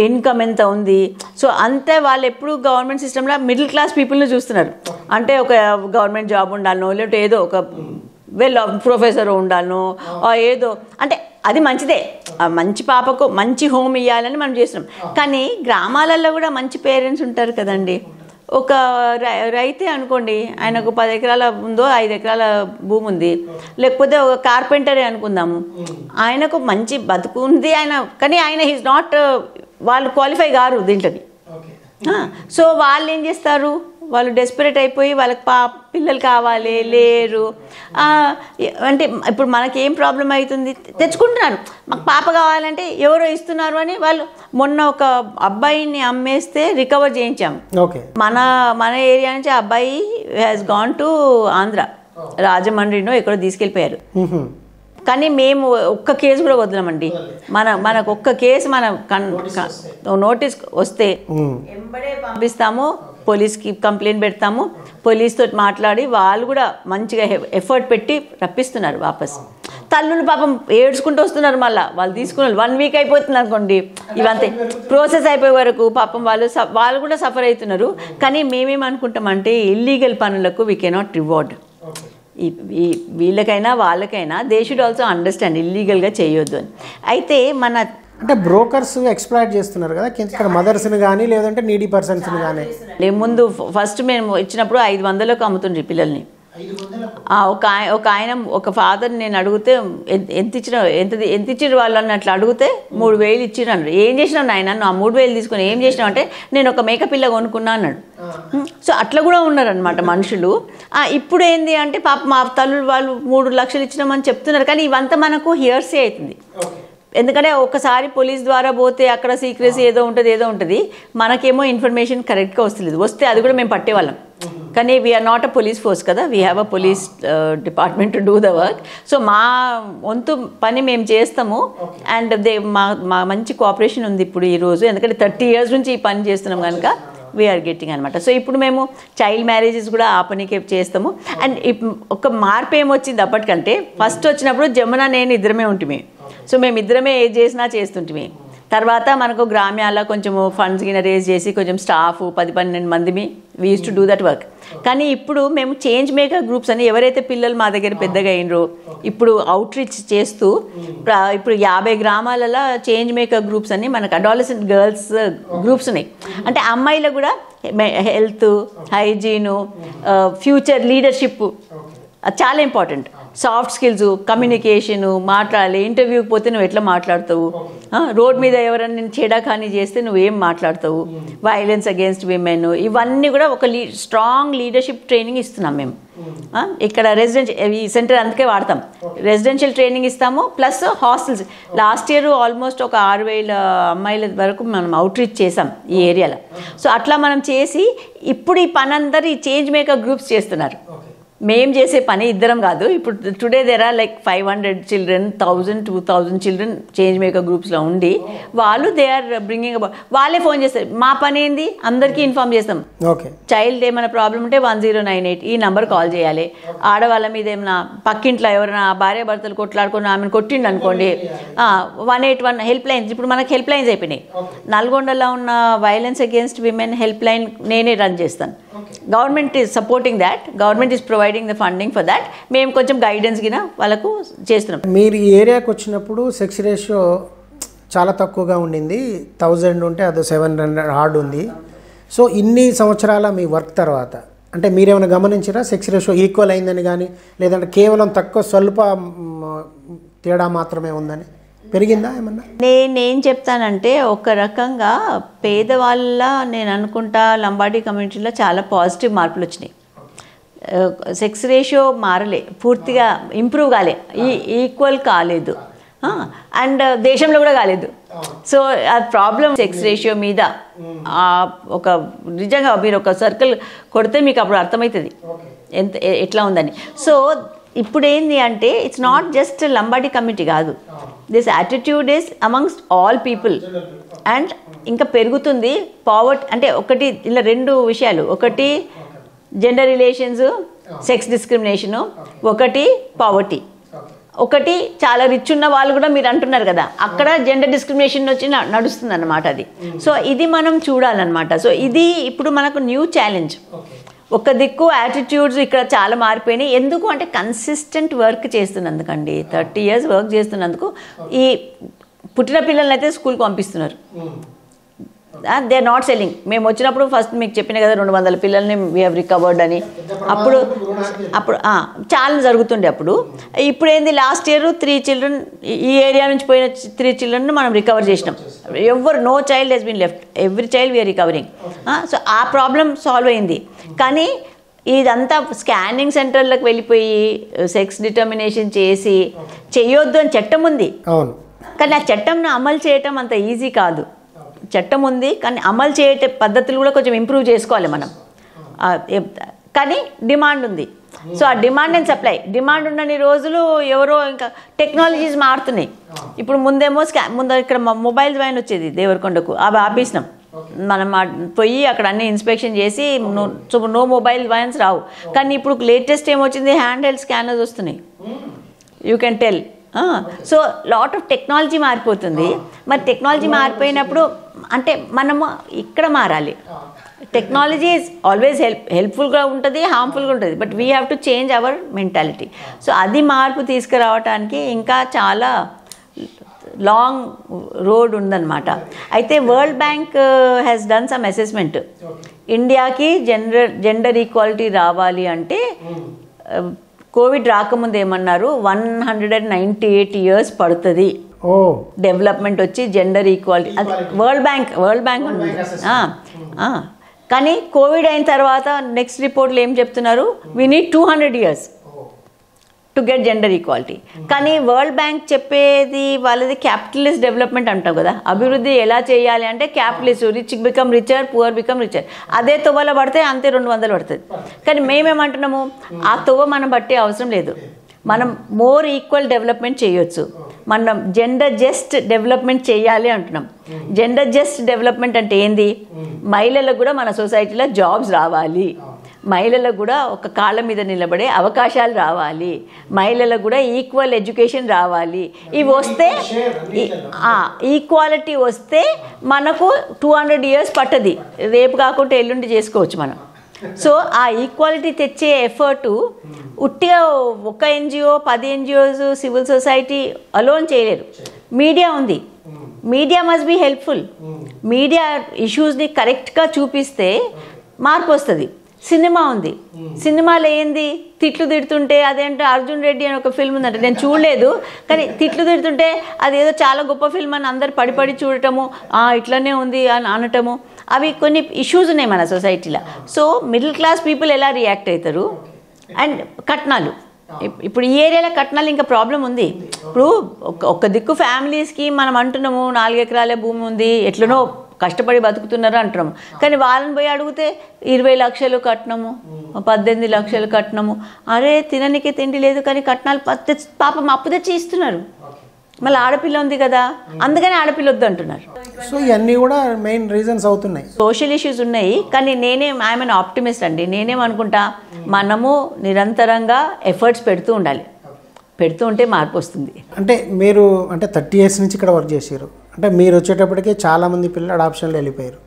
ఇన్కమ్ ఎంత ఉంది, సో అంతే. వాళ్ళు ఎప్పుడు గవర్నమెంట్ సిస్టంలో మిడిల్ క్లాస్ పీపుల్ని చూస్తున్నారు. అంటే ఒక గవర్నమెంట్ జాబ్ ఉండాలనో, లేకపోతే ఏదో ఒక ప్రొఫెసర్ ఉండాలనో, ఏదో అంటే అది మంచిదే, మంచి పాపకు మంచి హోమ్ ఇవ్వాలని మనం చేస్తున్నాం. కానీ గ్రామాలలో కూడా మంచి పేరెంట్స్ ఉంటారు కదండి. ఒక రైతే అనుకోండి, ఆయనకు 10 ఎకరాల ఉందో 5 ఎకరాల భూమి ఉంది, లేకపోతే ఒక కార్పెంటరే అనుకుందాము, ఆయనకు మంచి బతుకు ఉంది, కానీ ఆయన ఈజ్ నాట్, వాళ్ళు క్వాలిఫై కారు దీంట్లోకి. సో వాళ్ళు ఏం చేస్తారు, వాళ్ళు డెస్పరేట్ అయిపోయి వాళ్ళకి పిల్లలు కావాలి, లేరు అంటే ఇప్పుడు మనకేం ప్రాబ్లం అవుతుంది, తెచ్చుకుంటున్నారు, మాకు పాప కావాలంటే ఎవరో ఇస్తున్నారు అని వాళ్ళు. మొన్న ఒక అబ్బాయిని అమ్మేస్తే రికవర్ చేయించాము. మన ఏరియా నుంచి అబ్బాయి హ్యాస్ గాన్ టు ఆంధ్ర, రాజమండ్రినో ఎక్కడో తీసుకెళ్ళిపోయారు. కానీ మేము ఒక్క కేసు కూడా వదలమండి. మనకు ఒక్క కేసు నోటీస్ వస్తే వెంబడే పంపిస్తాము, పోలీస్కి కంప్లైంట్ పెడతాము, పోలీస్తో మాట్లాడి వాళ్ళు కూడా మంచిగా ఎఫర్ట్ పెట్టి రప్పిస్తున్నారు వాపస్. తల్లులు పాపం ఏడ్చుకుంటూ వస్తున్నారు, మళ్ళీ వాళ్ళు తీసుకున్నారు 1 వీక్ అయిపోతుంది అనుకోండి, ఇవంతే ప్రాసెస్ అయిపోయే వరకు పాపం వాళ్ళు కూడా సఫర్ అవుతున్నారు. కానీ మేమేమనుకుంటామంటే ఇల్లీగల్ పనులకు వీ కెనాట్ రివార్డ్. వీళ్ళకైనా వాళ్ళకైనా దే షుడ్ ఆల్సో అండర్స్టాండ్ ఇల్లీగల్గా చేయొద్దు అని. అయితే అంటే బ్రోకర్స్ ఎక్స్ప్లాయిట్ చేస్తున్నారు కదా ఇక్కడ మదర్స్ని కానీ లేదంటే నీడీ పర్సన్స్ని కానీ. ముందు ఫస్ట్ మేము ఇచ్చినప్పుడు 500కు అమ్ముతుండ్రి పిల్లల్ని. ఒక ఆయన ఒక ఫాదర్ నేను అడిగితే ఎంత ఇచ్చిన వాళ్ళు అని అట్లా అడిగితే 3,000 ఇచ్చిన అన్నాడు. ఏం చేసినావు నాయన నువ్వు ఆ 3,000 తీసుకొని ఏం చేసినావు అంటే నేను ఒక మేకప్ పిల్ల కొనుక్కున్నా అన్నాడు. సో అట్లా కూడా ఉన్నారనమాట మనుషులు. ఇప్పుడు ఏంది అంటే పాప మా తల్లులు వాళ్ళు 3 లక్షలు ఇచ్చినామని చెప్తున్నారు, కానీ ఇవంతా మనకు హియర్సీ అవుతుంది. ఎందుకంటే ఒకసారి పోలీస్ ద్వారా పోతే అక్కడ సీక్రెసీ ఏదో ఉంటుంది, మనకేమో ఇన్ఫర్మేషన్ కరెక్ట్గా వస్తలేదు. వస్తే అది కూడా మేము పట్టేవాళ్ళం. కానీ we are not a police force కదా, we have a police department to do the work. So మా వంతు పని మేము చేస్తాము. అండ్ మా మంచి కోఆపరేషన్ ఉంది ఇప్పుడు ఈరోజు, ఎందుకంటే 30 years నుంచి ఈ పని చేస్తున్నాం కనుక వీఆర్ గెట్టింగ్ అనమాట. సో ఇప్పుడు మేము చైల్డ్ మ్యారేజెస్ కూడా ఆ పనికి చేస్తాము. అండ్ ఒక మార్పు ఏమొచ్చింది అప్పటికంటే, ఫస్ట్ వచ్చినప్పుడు జమున నేను ఇద్దరమే ఉంటుంది. సో మేము ఇద్దరమే ఏది చేసినా చేస్తుంటిమి. తర్వాత మనకు గ్రామ్యాల కొంచెము ఫండ్స్ కింద రేజ్ చేసి కొంచెం స్టాఫ్ 10-12 మందిమి we use to do that work. కానీ ఇప్పుడు మేము చేంజ్ మేకర్ గ్రూప్స్ అని ఎవరైతే పిల్లలు మా దగ్గర పెద్దగా అయినరో ఇప్పుడు అవుట్ రీచ్ చేస్తూ ఇప్పుడు 50 గ్రామాలలో చేంజ్ మేకర్ గ్రూప్స్ అని మనకు అడాలసెంట్ గర్ల్స్ గ్రూప్స్ ఉన్నాయి. అంటే అమ్మాయిలు కూడా హెల్త్, హైజీను, ఫ్యూచర్ లీడర్షిప్ అది చాలా ఇంపార్టెంట్. సాఫ్ట్ స్కిల్స్, కమ్యూనికేషను, మాట్లాడాలి. ఇంటర్వ్యూకి పోతే నువ్వు ఎట్లా మాట్లాడతావు, రోడ్ మీద ఎవరైనా నేను చెడాఖానీ చేస్తే నువ్వేం మాట్లాడతావు, వైలెన్స్ అగేన్స్ట్ విమెన్, ఇవన్నీ కూడా ఒక స్ట్రాంగ్ లీడర్షిప్ ట్రైనింగ్ ఇస్తున్నాం మేము ఇక్కడ ఈ సెంటర్. అందుకే వాడతాం. రెసిడెన్షియల్ ట్రైనింగ్ ఇస్తాము, plus hostels. Last year almost ఒక 6,000 అమ్మాయిల వరకు మనం అవుట్ రీచ్ చేసాం ఈ ఏరియాలో. సో అట్లా మనం చేసి ఇప్పుడు ఈ పని అందరూ ఈ చేంజ్ మేకర్ గ్రూప్స్ చేస్తున్నారు. మేము చేసే పని ఇద్దరం కాదు. ఇప్పుడు today there are like 500 children, 1,000, 2,000 children change maker గ్రూప్స్లో ఉండి వాళ్ళు దే ఆర్ బ్రింగింగ్ అబౌట్. వాళ్ళే ఫోన్ చేస్తారు. మా పని ఏంది అందరికీ ఇన్ఫార్మ్ చేస్తాం. చైల్డ్ ఏమైనా ప్రాబ్లం ఉంటే 1098 ఈ నంబర్ కాల్ చేయాలి. ఆడవాళ్ళ మీద ఏమైనా పక్కింట్లో ఎవరైనా భార్య భర్తలు కొట్లాడుకుని ఆమెను కొట్టిండు అనుకోండి 181 హెల్ప్ లైన్స్. ఇప్పుడు మనకు హెల్ప్ లైన్స్ అయిపోయినాయి. నల్గొండలో ఉన్న violence against women help line నేనే రన్ చేస్తాను. Government is supporting that, government is providing the funding for that. మేము కొంచెం గైడెన్స్ గిన వాళ్ళకు చేస్తున్నాం. మీరు ఈ ఏరియాకి వచ్చినప్పుడు సెక్స్ రేషియో చాలా తక్కువగా ఉండింది. 1000 ఉంటే అదో 700 హార్డ్ ఉంది. సో ఇన్ని సంవత్సరాల మీ వర్క్ తర్వాత అంటే మీరేమైనా గమనించారా సెక్స్ రేషియో ఈక్వల్ అయిందని కానీ, లేదంటే కేవలం తక్కువ స్వల్ప తేడా మాత్రమే ఉందని, పెరిగిందా ఏమన్నా? నేనేం చెప్తానంటే ఒక రకంగా పేదవాళ్ళ నేను అనుకుంటా లంబాడీ కమ్యూనిటీలో చాలా పాజిటివ్ మార్పులు వచ్చినాయి. సెక్స్ రేషియో మారలే, పూర్తిగా ఇంప్రూవ్ కాలే, ఈక్వల్ కాలేదు, అండ్ దేశంలో కూడా కాలేదు. సో ఆ ప్రాబ్లం సెక్స్ రేషియో మీద ఒక నిజంగా మీరు ఒక సర్కిల్ కొడితే మీకు అప్పుడు అర్థమవుతుంది ఎట్లా ఉందని. సో ఇప్పుడు ఏంది అంటే it's not just Lambadi community కాదు, this attitude is amongst all people. And ఇంకా పెరుగుతుంది పావర్టీ. అంటే ఒకటి ఇలా 2 విషయాలు, ఒకటి జెండర్ రిలేషన్స్, సెక్స్ డిస్క్రిమినేషను, ఒకటి పావర్టీ. ఒకటి చాలా రిచ్ ఉన్న వాళ్ళు కూడా మీరు అంటున్నారు కదా, అక్కడ జెండర్ డిస్క్రిమినేషన్ వచ్చి నడుస్తుంది అన్నమాట అది. సో ఇది మనం చూడాలన్నమాట. సో ఇది ఇప్పుడు మనకు న్యూ ఛాలెంజ్. ఒక దిక్కు యాటిట్యూడ్స్ ఇక్కడ చాలా మారిపోయినాయి. ఎందుకు అంటే కన్సిస్టెంట్ వర్క్ చేస్తున్నందుకండి, 30 years వర్క్ చేస్తున్నందుకు ఈ పుట్టిన పిల్లల్ని అయితే స్కూల్కి పంపిస్తున్నారు. They are not selling. మేము వచ్చినప్పుడు ఫస్ట్ మీకు చెప్పిన కదా 200 పిల్లల్ని వీ హ్యావ్ రికవర్డ్ అని. అప్పుడు చాలా జరుగుతుండే. ఇప్పుడు ఏంది లాస్ట్ ఇయర్ 3 children ఈ ఏరియా నుంచి పోయిన 3 children మనం రికవర్ చేసినాం. No child has been left, every child we're recovering. So ఆ ప్రాబ్లం సాల్వ్ అయింది. కానీ ఇదంతా స్కానింగ్ సెంటర్లకు వెళ్ళిపోయి సెక్స్ డిటర్మినేషన్ చేసి చేయొద్దు అని చట్టం ఉంది. కానీ ఆ చట్టంను అమలు చేయటం అంత ఈజీ కాదు. చట్టం ఉంది కానీ అమలు చేయటే పద్ధతులు కూడా కొంచెం ఇంప్రూవ్ చేసుకోవాలి మనం. కానీ డిమాండ్ ఉంది. సో ఆ డిమాండ్ అండ్ సప్లై, డిమాండ్ ఉన్నన్ని రోజులు ఎవరో ఇంకా టెక్నాలజీస్ మారుతున్నాయి. ఇప్పుడు ముందేమో ముందు ఇక్కడ మొబైల్ వ్యాన్ వచ్చేది దేవరకొండకు, అవి ఆపేసినాం. మనం పోయి అక్కడ అన్ని ఇన్స్పెక్షన్ చేసి నో మొబైల్ వ్యాన్స్ రావు. కానీ ఇప్పుడు లేటెస్ట్ ఏమొచ్చింది, హ్యాండ్ హెల్డ్ స్కానర్స్ వస్తున్నాయి. You can tell. So lot of technology మారిపోతుంది. మరి టెక్నాలజీ మారిపోయినప్పుడు అంటే మనము ఇక్కడ మారాలి. టెక్నాలజీ ఈజ్ ఆల్వేస్ హెల్ప్ఫుల్గా ఉంటుంది, హార్మ్ఫుల్గా ఉంటుంది, but we have to change our mentality. So అది మార్పు తీసుకురావడానికి ఇంకా చాలా లాంగ్ రోడ్ ఉందన్నమాట. అయితే world bank has done some assessment. ఇండియాకి జెండర్ ఈక్వాలిటీ రావాలి అంటే కోవిడ్ రాకముందు ఏమన్నారు 198 years పడుతుంది డెవలప్మెంట్ వచ్చి జెండర్ ఈక్వాలిటీ. అది వరల్డ్ బ్యాంక్ ఉంది. కానీ కోవిడ్ అయిన తర్వాత నెక్స్ట్ రిపోర్ట్లు ఏం చెప్తున్నారు, we need 200 years to get gender equality. కానీ వరల్డ్ బ్యాంక్ చెప్పేది వాళ్ళది క్యాపిటలిస్ట్ డెవలప్మెంట్ అంటాం కదా, అభివృద్ధి ఎలా చేయాలి అంటే capitalist, rich become richer, poor become richer. అదే తొవ్వలో పడితే అంతే 200 పడుతుంది. కానీ మేమేమంటున్నాము, ఆ తొవ్వ మనం పట్టే అవసరం లేదు, మనం మోర్ ఈక్వల్ డెవలప్మెంట్ చేయొచ్చు, మనం జెండర్ జస్ట్ డెవలప్మెంట్ చేయాలి అంటున్నాం. జెండర్ జస్ట్ డెవలప్మెంట్ అంటే ఏంది, మహిళలకు కూడా మన సొసైటీలో జాబ్స్ రావాలి, మహిళలకు కూడా ఒక కాళ్ళ మీద నిలబడే అవకాశాలు రావాలి, మహిళలకు కూడా ఈక్వల్ ఎడ్యుకేషన్ రావాలి. ఇవి వస్తే ఈక్వాలిటీ వస్తే మనకు 200 years పట్టది, రేపు కాకుండా ఎల్లుండి చేసుకోవచ్చు మనం. సో ఆ ఈక్వాలిటీ తెచ్చే ఎఫర్టు ఉట్టిగా ఒక NGO 10 NGOs civil society alone చేయలేరు. మీడియా ఉంది, media must be helpful. Media ఇష్యూస్ని కరెక్ట్గా చూపిస్తే మార్పు వస్తుంది. సినిమా ఉంది, సినిమాలో ఏంది తిట్లు తిడుతుంటే, అదేంటో అర్జున్ రెడ్డి అని ఒక ఫిల్మ్ ఉందంటే నేను చూడలేదు, కానీ తిట్లు తిడుతుంటే అదేదో చాలా గొప్ప ఫిల్మ్ అని అందరు పడి చూడటము, ఇట్లనే ఉంది అని అనటము, అవి కొన్ని ఇష్యూస్ ఉన్నాయి మన సొసైటీలో. సో మిడిల్ క్లాస్ పీపుల్ ఎలా రియాక్ట్ అవుతారు. అండ్ కట్నాలు, ఇప్పుడు ఈ ఏరియాలో కట్నాలు ఇంకా ప్రాబ్లం ఉంది. ఇప్పుడు ఒక దిక్కు ఫ్యామిలీస్కి మనం అంటున్నాము 4 ఎకరాల భూమి ఉంది, ఎట్లనో కష్టపడి బతుకుతున్నారు అంటున్నాము, కానీ వాళ్ళని పోయి అడిగితే 20 లక్షలు కట్నము, 18 లక్షలు కట్నము. అరే తిననికే తిండి లేదు, కానీ కట్నాలు పాపం అప్పు తెచ్చి ఇస్తున్నారు. మళ్ళీ ఆడపిల్ల ఉంది కదా, అందుకని ఆడపిల్ల వద్దు అంటున్నారు. సో ఇవన్నీ కూడా మెయిన్ రీజన్స్ అవుతున్నాయి. సోషల్ ఇష్యూస్ ఉన్నాయి, కానీ ఐఎమ్ అన్ ఆప్టిమిస్ట్ అండి. నేనేమనుకుంటా, మనము నిరంతరంగా ఎఫర్ట్స్ పెడుతూ ఉండాలి, పెడుతూ ఉంటే మార్పు వస్తుంది. అంటే మీరు 30 years నుంచి ఇక్కడ వర్క్ చేశారు, అంటే మీరు వచ్చేటప్పటికే చాలామంది పిల్లలు అడాప్షన్లో వెళ్ళిపోయారు.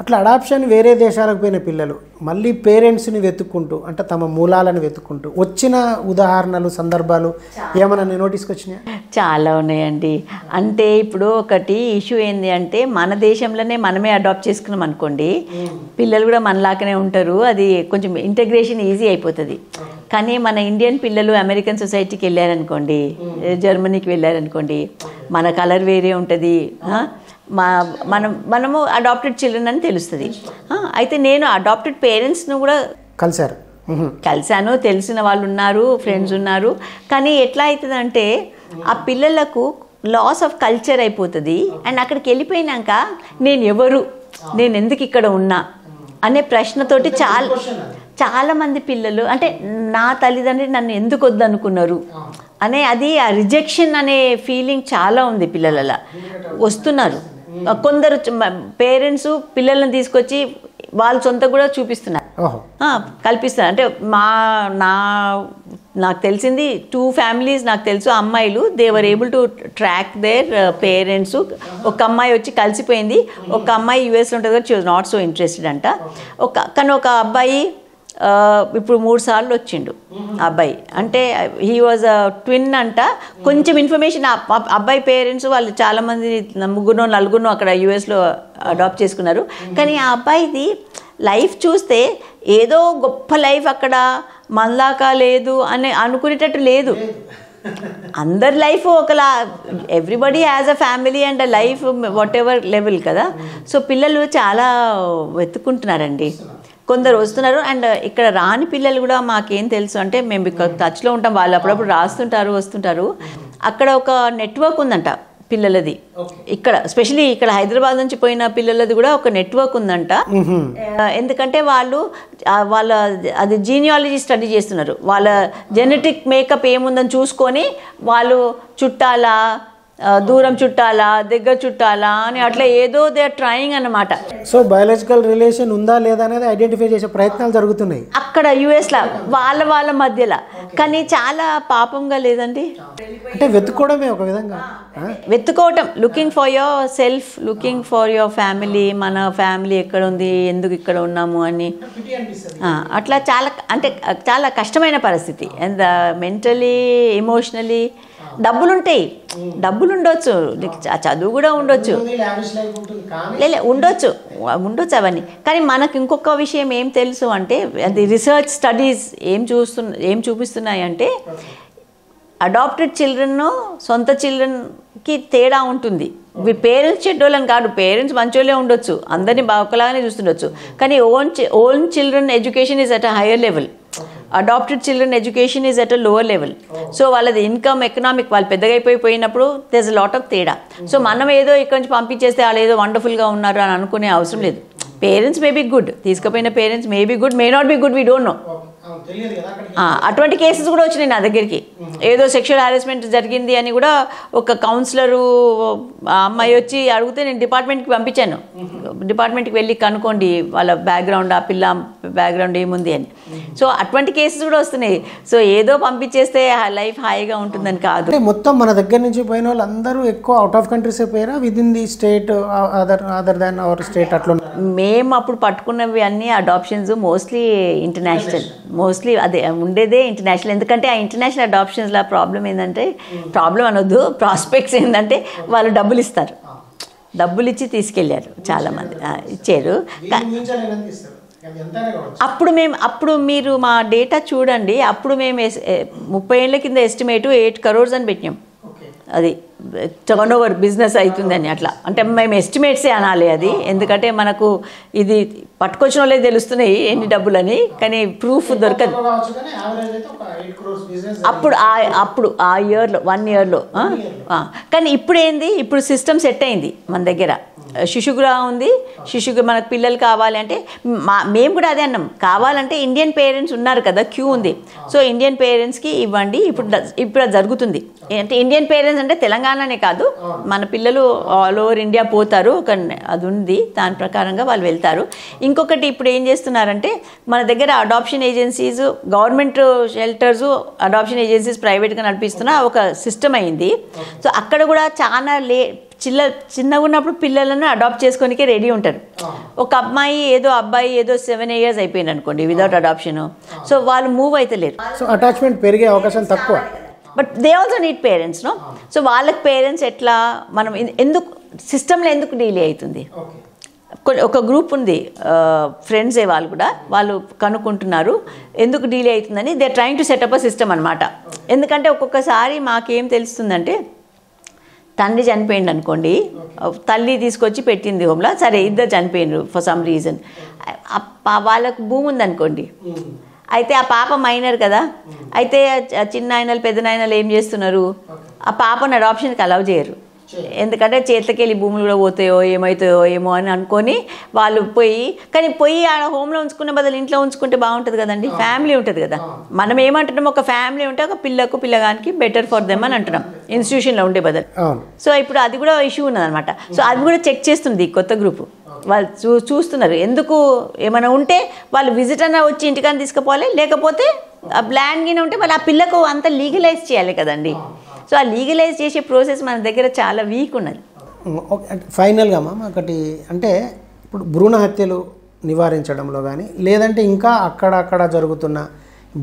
అట్లా అడాప్షన్ వేరే దేశాలకు పోయిన పిల్లలు మళ్ళీ పేరెంట్స్ని వెతుక్కుంటూ, అంటే తమ మూలాలను వెతుక్కుంటూ వచ్చిన ఉదాహరణలు, సందర్భాలు ఏమైనా నోటీస్కి వచ్చినాయా? చాలా ఉన్నాయండి. అంటే ఇప్పుడు ఒకటి ఇష్యూ ఏంది అంటే, మన దేశంలోనే మనమే అడాప్ట్ చేసుకున్నాం అనుకోండి, పిల్లలు కూడా మనలాగానే ఉంటారు, అది కొంచెం ఇంటగ్రేషన్ ఈజీ అయిపోతుంది. కానీ మన ఇండియన్ పిల్లలు అమెరికన్ సొసైటీకి వెళ్ళారనుకోండి, జర్మనీకి వెళ్ళారనుకోండి, మన కలర్ వేరే ఉంటుంది, మనము అడాప్టెడ్ చిల్డ్రన్ అని తెలుస్తుంది. అయితే నేను అడాప్టెడ్ పేరెంట్స్ను కూడా కలిశాను, తెలిసిన వాళ్ళు ఉన్నారు, ఫ్రెండ్స్ ఉన్నారు. కానీ ఎట్లా అవుతుందంటే, ఆ పిల్లలకు లాస్ ఆఫ్ కల్చర్ అయిపోతుంది. అండ్ అక్కడికి వెళ్ళిపోయినాక నేను ఎవరు, నేను ఎందుకు ఇక్కడ ఉన్నా అనే ప్రశ్నతోటి చాలామంది పిల్లలు, అంటే నా తల్లిదండ్రులు నన్ను ఎందుకు వద్దనుకున్నారు అనే అది ఆ రిజెక్షన్ అనే ఫీలింగ్ చాలా ఉంది పిల్లలలో. వస్తున్నారు కొందరు పేరెంట్స్ పిల్లలను తీసుకొచ్చి వాళ్ళు సొంత కూడా చూపిస్తున్నారు, కల్పిస్తున్నారు. అంటే నాకు తెలిసింది 2 families నాకు తెలుసు, అమ్మాయిలు they were able to track their parents. ఒక అమ్మాయి వచ్చి కలిసిపోయింది, ఒక అమ్మాయి యూఎస్లో ఉంటుంది కదా, she was not so interested అంట. కానీ ఒక అబ్బాయి ఇప్పుడు 3 సార్లు వచ్చిండు అబ్బాయి. అంటే హీ వాజ్ ట్విన్ అంట. కొంచెం ఇన్ఫర్మేషన్ అబ్బాయి పేరెంట్స్ వాళ్ళు చాలామంది 3-4 అక్కడ యూఎస్లో అడాప్ట్ చేసుకున్నారు. కానీ ఆ అబ్బాయిది లైఫ్ చూస్తే ఏదో గొప్ప లైఫ్, అక్కడ మనలాగా లేదు అని అనుకునేటట్టు లేదు. అందరి లైఫ్ ఒకలా, everybody as a family and a life what ever level కదా. సో పిల్లలు చాలా వెతుక్కుంటున్నారండి, కొందరు వస్తున్నారు. అండ్ ఇక్కడ రాని పిల్లలు కూడా మాకేం తెలుసు అంటే, మేము ఇక్కడ టచ్లో ఉంటాం, వాళ్ళు అప్పుడప్పుడు రాస్తుంటారు, వస్తుంటారు. అక్కడ ఒక నెట్వర్క్ ఉందంట పిల్లలది. ఇక్కడ స్పెషలీ ఇక్కడ హైదరాబాద్ నుంచి పోయిన పిల్లలది కూడా ఒక నెట్వర్క్ ఉందంట. ఎందుకంటే వాళ్ళ అది జీనియాలజీ స్టడీ చేస్తున్నారు. వాళ్ళ జెనెటిక్ మేకప్ ఏముందని చూసుకొని వాళ్ళు చుట్టాలా, దూరం చుట్టాలా, దగ్గర చుట్టాలా అని అట్లా ఏదో దే ఆర్ ట్రయింగ్ అన్నమాట. సో బయాలజికల్ రిలేషన్ ఉందా లేదా అనేది ఐడెంటిఫై చేసే ప్రయత్నాలు జరుగుతున్నాయి అక్కడ యుఎస్లో వాళ్ళ మధ్యలో. కానీ చాలా పాపంగా లేదండి, అంటే వెతుక్కోవడమే ఒక విధంగా, వెతుక్కోవటం, looking for yourself, looking for your family. మన ఫ్యామిలీ ఎక్కడ ఉంది, ఎందుకు ఇక్కడ ఉన్నాము అని అట్లా చాలా కష్టమైన పరిస్థితి. And mentally, emotionally. డబ్బులుంటాయి, డబ్బులు ఉండొచ్చు, చదువు కూడా ఉండొచ్చు, ఉండొచ్చు ఉండొచ్చు అవన్నీ. కానీ మనకు ఇంకొక విషయం ఏం తెలుసు అంటే, అది రీసెర్చ్ స్టడీస్ ఏం చూపిస్తున్నాయి అంటే, అడాప్టెడ్ చిల్డ్రన్ సొంత చిల్డ్రన్కి తేడా ఉంటుంది. పేరెంట్స్ చెడ్డోళ్ళని కాదు, పేరెంట్స్ మంచోళ్ళే ఉండొచ్చు, అందరినీ ఒకలాగానే చూస్తుండొచ్చు. కానీ own children education is at a higher level, adopted children education is at a lower level. So వాళ్ళది ఇన్కమ్, ఎకనామిక్, వాళ్ళు పెద్దగా అయిపోయినప్పుడు there is a lot of తేడా. సో మనం ఏదో ఇక్కడి నుంచి పంపించేస్తే వాళ్ళు ఏదో వండర్ఫుల్గా ఉన్నారు అని అనుకునే అవసరం లేదు. పేరెంట్స్ మే బీ గుడ్, తీసుకుపోయిన parents may be good, may not be good, we don't know. అటువంటి కేసెస్ కూడా వచ్చినాయి నా దగ్గరికి. ఏదో సెక్షువల్ హారాస్మెంట్ జరిగింది అని కూడా ఒక కౌన్సిలరు అమ్మాయి వచ్చి అడిగితే నేను డిపార్ట్మెంట్కి పంపించాను. డిపార్ట్మెంట్కి వెళ్ళి కనుక్కోండి వాళ్ళ బ్యాక్గ్రౌండ్, ఆ పిల్ల బ్యాక్గ్రౌండ్ ఏముంది అని. సో అటువంటి కేసెస్ కూడా వస్తున్నాయి. సో ఏదో పంపించేస్తే లైఫ్ హాయిగా ఉంటుందని కాదు. మొత్తం మన దగ్గర నుంచి పోయిన వాళ్ళు అందరూ ఎక్కువ అవుట్ ఆఫ్ కంట్రీస్ అయిపోయారా, with in the state, other than our state అట్లా? మేము అప్పుడు పట్టుకున్నవి అన్నీ అడాప్షన్స్ మోస్ట్లీ ఇంటర్నేషనల్, మోస్ట్లీ అదే ఉండేదే ఇంటర్నేషనల్. ఎందుకంటే ఆ ఇంటర్నేషనల్ అడాప్షన్స్లో ప్రాబ్లం ఏంటంటే, ప్రాబ్లం అనొద్దు, ప్రాస్పెక్ట్స్ ఏంటంటే వాళ్ళు డబ్బులు ఇస్తారు, డబ్బులు ఇచ్చి తీసుకెళ్ళారు చాలామంది, ఇచ్చారు. అప్పుడు మీరు మా డేటా చూడండి, అప్పుడు మేము 30 ఏళ్ళ కింద ఎస్టిమేటు 8 crores అని పెట్టినాం. అది టర్న్ ఓవర్ బిజినెస్ అవుతుందని అట్లా. అంటే మేము ఎస్టిమేట్సే అనాలి అది, ఎందుకంటే మనకు ఇది పట్టుకొచ్చిన వాళ్ళే తెలుస్తున్నాయి ఎన్ని డబ్బులని, కానీ ప్రూఫ్ దొరకదు. అప్పుడు ఆ ఇయర్లో 1 yearలో. కానీ ఇప్పుడు ఏంది, ఇప్పుడు సిస్టమ్ సెట్ అయింది మన దగ్గర. శిశుగృహ ఉంది, శిశుగృహ మనకు పిల్లలు కావాలి అంటే మేము కూడా అదే అన్నాం, కావాలంటే ఇండియన్ పేరెంట్స్ ఉన్నారు కదా, క్యూ ఉంది, సో ఇండియన్ పేరెంట్స్కి ఇవ్వండి. ఇప్పుడు అది జరుగుతుంది. అంటే ఇండియన్ పేరెంట్స్ అంటే తెలంగాణనే కాదు, మన పిల్లలు ఆల్ ఓవర్ ఇండియా పోతారు, ఒక అది ఉంది, దాని ప్రకారంగా వాళ్ళు వెళ్తారు. ఇంకొకటి ఇప్పుడు ఏం చేస్తున్నారంటే, మన దగ్గర adoption agencies, government shelters, adoption agencies ప్రైవేట్గా నడిపిస్తున్న ఒక సిస్టమ్ అయింది. సో అక్కడ కూడా చాలా చిన్నగా ఉన్నప్పుడు పిల్లలను అడాప్ట్ చేసుకోనికే రెడీ ఉంటారు. ఒక అబ్బాయి ఏదో 7 years అయిపోయింది అనుకోండి వితౌట్ అడాప్షన్, సో వాళ్ళు మూవ్ అయితే లేరు. సో అటాచ్మెంట్ పెరిగే అవకాశం తక్కువ. But they also need parents, no? So వాళ్ళకి పేరెంట్స్ ఎట్లా, మనం ఎందుకు సిస్టంలో ఎందుకు డీలే అవుతుంది? ఒక గ్రూప్ ఉంది, ఫ్రెండ్సే వాళ్ళు కూడా, వాళ్ళు కనుక్కుంటున్నారు ఎందుకు డీలే అవుతుందని. They are trying to set up a system అనమాట. ఎందుకంటే ఒక్కొక్కసారి మాకేం తెలుస్తుందంటే, తండ్రి చనిపోయింది అనుకోండి, తల్లి తీసుకొచ్చి పెట్టింది హోమ్లో, సరే ఇద్దరు చనిపోయినారు ఫర్ సమ్ రీజన్, వాళ్ళకు భూమి ఉందనుకోండి, అయితే ఆ పాప మైనర్ కదా, అయితే చిన్న ఆయనలు పెద్ద నాయనలు ఏం చేస్తున్నారు, ఆ పాపను అడాప్షన్కి అలౌ చేయరు. ఎందుకంటే చేతికి వెళ్ళి భూములు కూడా పోతాయో ఏమవుతాయో ఏమో అని అనుకొని వాళ్ళు పోయి ఆ హోమ్లో ఉంచుకునే బదులు ఇంట్లో ఉంచుకుంటే బాగుంటుంది కదండి, ఫ్యామిలీ ఉంటుంది కదా. మనం ఏమంటున్నాం, ఒక ఫ్యామిలీ ఉంటే ఒక పిల్లగానికి బెటర్ ఫర్ దెమ్ అని అంటున్నాం, ఇన్స్టిట్యూషన్లో ఉండే బదులు. సో ఇప్పుడు అది కూడా ఇష్యూ ఉన్నదనమాట. సో అది కూడా చెక్ చేస్తుంది కొత్త గ్రూపు, వాళ్ళు చూస్తున్నారు ఎందుకు ఏమైనా ఉంటే వాళ్ళు విజిట్ అన్న వచ్చి ఇంటికన్నా తీసుకుపోవాలి, లేకపోతే ల్యాండ్ గిన ఉంటే వాళ్ళు ఆ పిల్లకు అంతా లీగలైజ్ చేయాలి కదండి. సో ఆ లీగలైజ్ చేసే ప్రాసెస్ మన దగ్గర చాలా వీక్ ఉన్నది. ఫైనల్గా ఒకటి అంటే, ఇప్పుడు భ్రూణ హత్యలు నివారించడంలో కానీ, లేదంటే ఇంకా అక్కడక్కడ జరుగుతున్న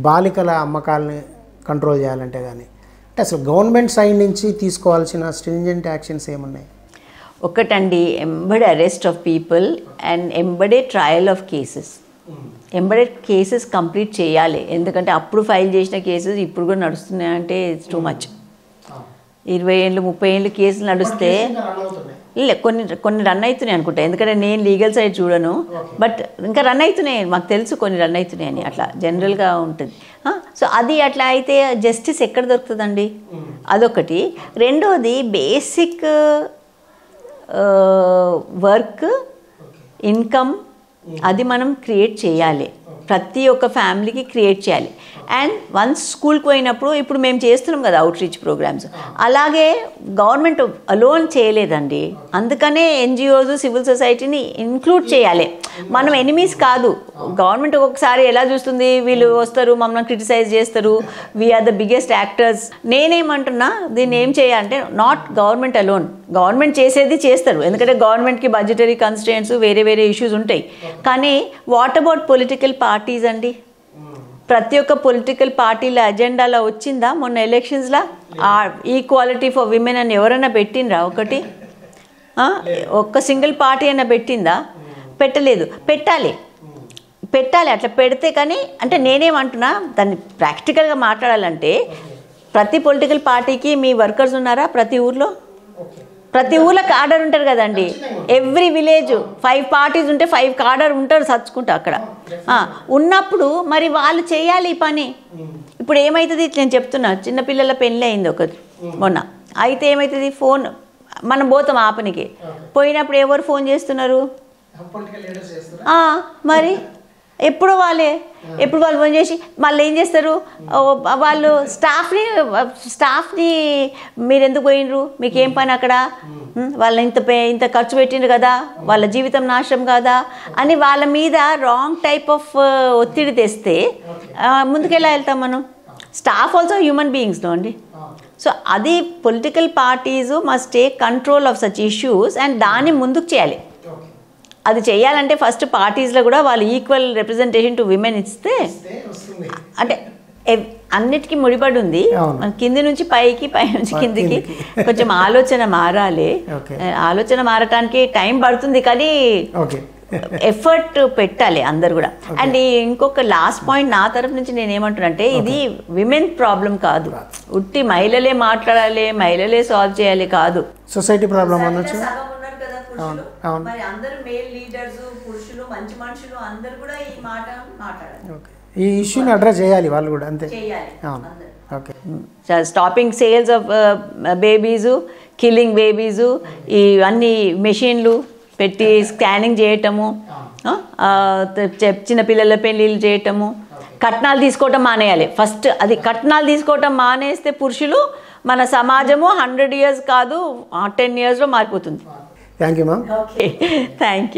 బాలికల అమ్మకాలని కంట్రోల్ చేయాలంటే కానీ, అంటే అసలు గవర్నమెంట్ సైడ్ నుంచి తీసుకోవాల్సిన స్ట్రింజెంట్ యాక్షన్స్ ఏమున్నాయి? ఒకటండి, ఎంబడే అరెస్ట్ ఆఫ్ పీపుల్ అండ్ ఎంబడే ట్రయల్ ఆఫ్ కేసెస్. ఎంబడే కేసెస్ కంప్లీట్ చేయాలి. ఎందుకంటే అప్పుడు ఫైల్ చేసిన కేసెస్ ఇప్పుడు కూడా నడుస్తున్నాయంటే ఇట్స్ టూ మచ్. 20 ఏళ్ళు 30 ఏళ్ళు కేసులు నడుస్తే కొన్ని రన్ అవుతున్నాయి అనుకుంటా, ఎందుకంటే నేను లీగల్ సైడ్ చూడను, బట్ ఇంకా రన్ అవుతున్నాయి, మాకు తెలుసు కొన్ని రన్ అవుతున్నాయి అని, అట్లా జనరల్గా ఉంటుంది. సో అది అట్లా అయితే జస్టిస్ ఎక్కడ దొరుకుతుందండి? అదొకటి. రెండోది, బేసిక్ వర్క్, ఇన్కమ్ అది మనం క్రియేట్ చేయాలి, ప్రతి ఒక్క ఫ్యామిలీకి క్రియేట్ చేయాలి. అండ్ వన్స్ స్కూల్కి పోయినప్పుడు, ఇప్పుడు మేము చేస్తున్నాం కదా అవుట్ రీచ్ ప్రోగ్రామ్స్, అలాగే గవర్నమెంట్ అలోన్ చేయలేదండి, అందుకనే ఎన్జిఓస్, సివిల్ సొసైటీని ఇంక్లూడ్ చేయాలి. మనం ఎనిమీస్ కాదు. గవర్నమెంట్ ఒక్కొక్కసారి ఎలా చూస్తుంది, వీళ్ళు వస్తారు మమ్మల్ని క్రిటిసైజ్ చేస్తారు, వీఆర్ ద బిగ్గెస్ట్ యాక్టర్స్. నేనేమంటున్నా, దీన్ని ఏం చేయాలంటే, నాట్ గవర్నమెంట్ అలోన్, గవర్నమెంట్ చేసేది చేస్తారు, ఎందుకంటే గవర్నమెంట్కి బడ్జెటరీ కన్స్ట్రెయింట్స్, వేరే ఇష్యూస్ ఉంటాయి. కానీ వాట్ అబౌట్ పొలిటికల్ పార్టీస్ అండి? ప్రతి ఒక్క పొలిటికల్ పార్టీల అజెండాలో వచ్చిందా మొన్న ఎలక్షన్స్లో ఈక్వాలిటీ ఫర్ విమెన్ అని ఎవరైనా పెట్టిండ్రా? ఒక్క సింగిల్ పార్టీ అయినా పెట్టిందా? పెట్టలేదు. పెట్టాలి అట్లా పెడితే. కానీ అంటే నేనేమంటున్నా, దాన్ని ప్రాక్టికల్గా మాట్లాడాలంటే ప్రతి పొలిటికల్ పార్టీకి మీ వర్కర్స్ ఉన్నారా? ప్రతి ఊర్లో కాడర్ ఉంటారు కదండి. ఎవ్రీ విలేజ్ 5 పార్టీస్ ఉంటే 5 కాడర్ ఉంటారు చచ్చుకుంటా అక్కడ. ఉన్నప్పుడు మరి వాళ్ళు చేయాలి ఈ పని. ఇప్పుడు ఏమవుతుంది, నేను చెప్తున్నా, చిన్నపిల్లల పెళ్ళి అయింది ఒకటి మొన్న. అయితే ఏమవుతుంది, ఫోన్ మనం పోతాం ఆపనికి. పోయినప్పుడు ఎవరు ఫోన్ చేస్తున్నారు? మరి ఎప్పుడు వాళ్ళు ఫోన్ చేసి మళ్ళీ ఏం చేస్తారు, వాళ్ళు స్టాఫ్ని మీరు ఎందుకు పోయినరు, మీకేం పని అక్కడ, వాళ్ళు ఇంత ఖర్చు పెట్టిండ్రు కదా, వాళ్ళ జీవితం నాశనం కదా అని వాళ్ళ మీద రాంగ్ టైప్ ఆఫ్ ఒత్తిడి తెస్తే ముందుకెలా వెళ్తాం మనం? స్టాఫ్ ఆల్సో హ్యూమన్ బీయింగ్స్లో అండి. సో అది political parties must take control of such issues and దాన్ని ముందుకు చేయాలి. అది చేయాలంటే ఫస్ట్ పార్టీస్లో కూడా వాళ్ళు ఈక్వల్ రిప్రజెంటేషన్ టు విమెన్ ఇస్తే, అంటే అన్నిటికీ ముడిపడి ఉంది. కింది నుంచి పైకి, పై నుంచి కిందికి కొంచెం ఆలోచన మారాలి. ఆలోచన మారటానికి టైం పడుతుంది, కానీ ఎఫర్ట్ పెట్టాలి అందరు కూడా. అండ్ ఇంకొక లాస్ట్ పాయింట్ నా తరఫు నుంచి నేను ఏమంటున్నానంటే, ఇది విమెన్ ప్రాబ్లం కాదు, ఉట్టి మహిళలే మాట్లాడాలి, మహిళలే సాల్వ్ చేయాలి కాదు. సొసైటీ ప్రాబ్లం అనొచ్చు. మరి అందరూ మేల్ లీడర్స్, పురుషులు, మంచి మనుషులు అందరూ కూడా ఈ మాట మాట్లాడాలి. ఈ ఇష్యూని అడ్రస్ చేయాలి వాళ్ళు కూడా, అంతే. Okay. Stopping sales of babies, killing babies, ఈ అన్ని మెషిన్లు పెట్టి స్కానింగ్ చేయటము, చిన్నపిల్లల పెళ్ళిళ్ళు చేయటము, కట్నాలు తీసుకోవటం మానేయాలి ఫస్ట్. అది కట్నాలు తీసుకోవటం మానేస్తే పురుషులు, మన సమాజము 100 years కాదు 10 yearsలో మారిపోతుంది. Thank you ma'am. Okay, thank you.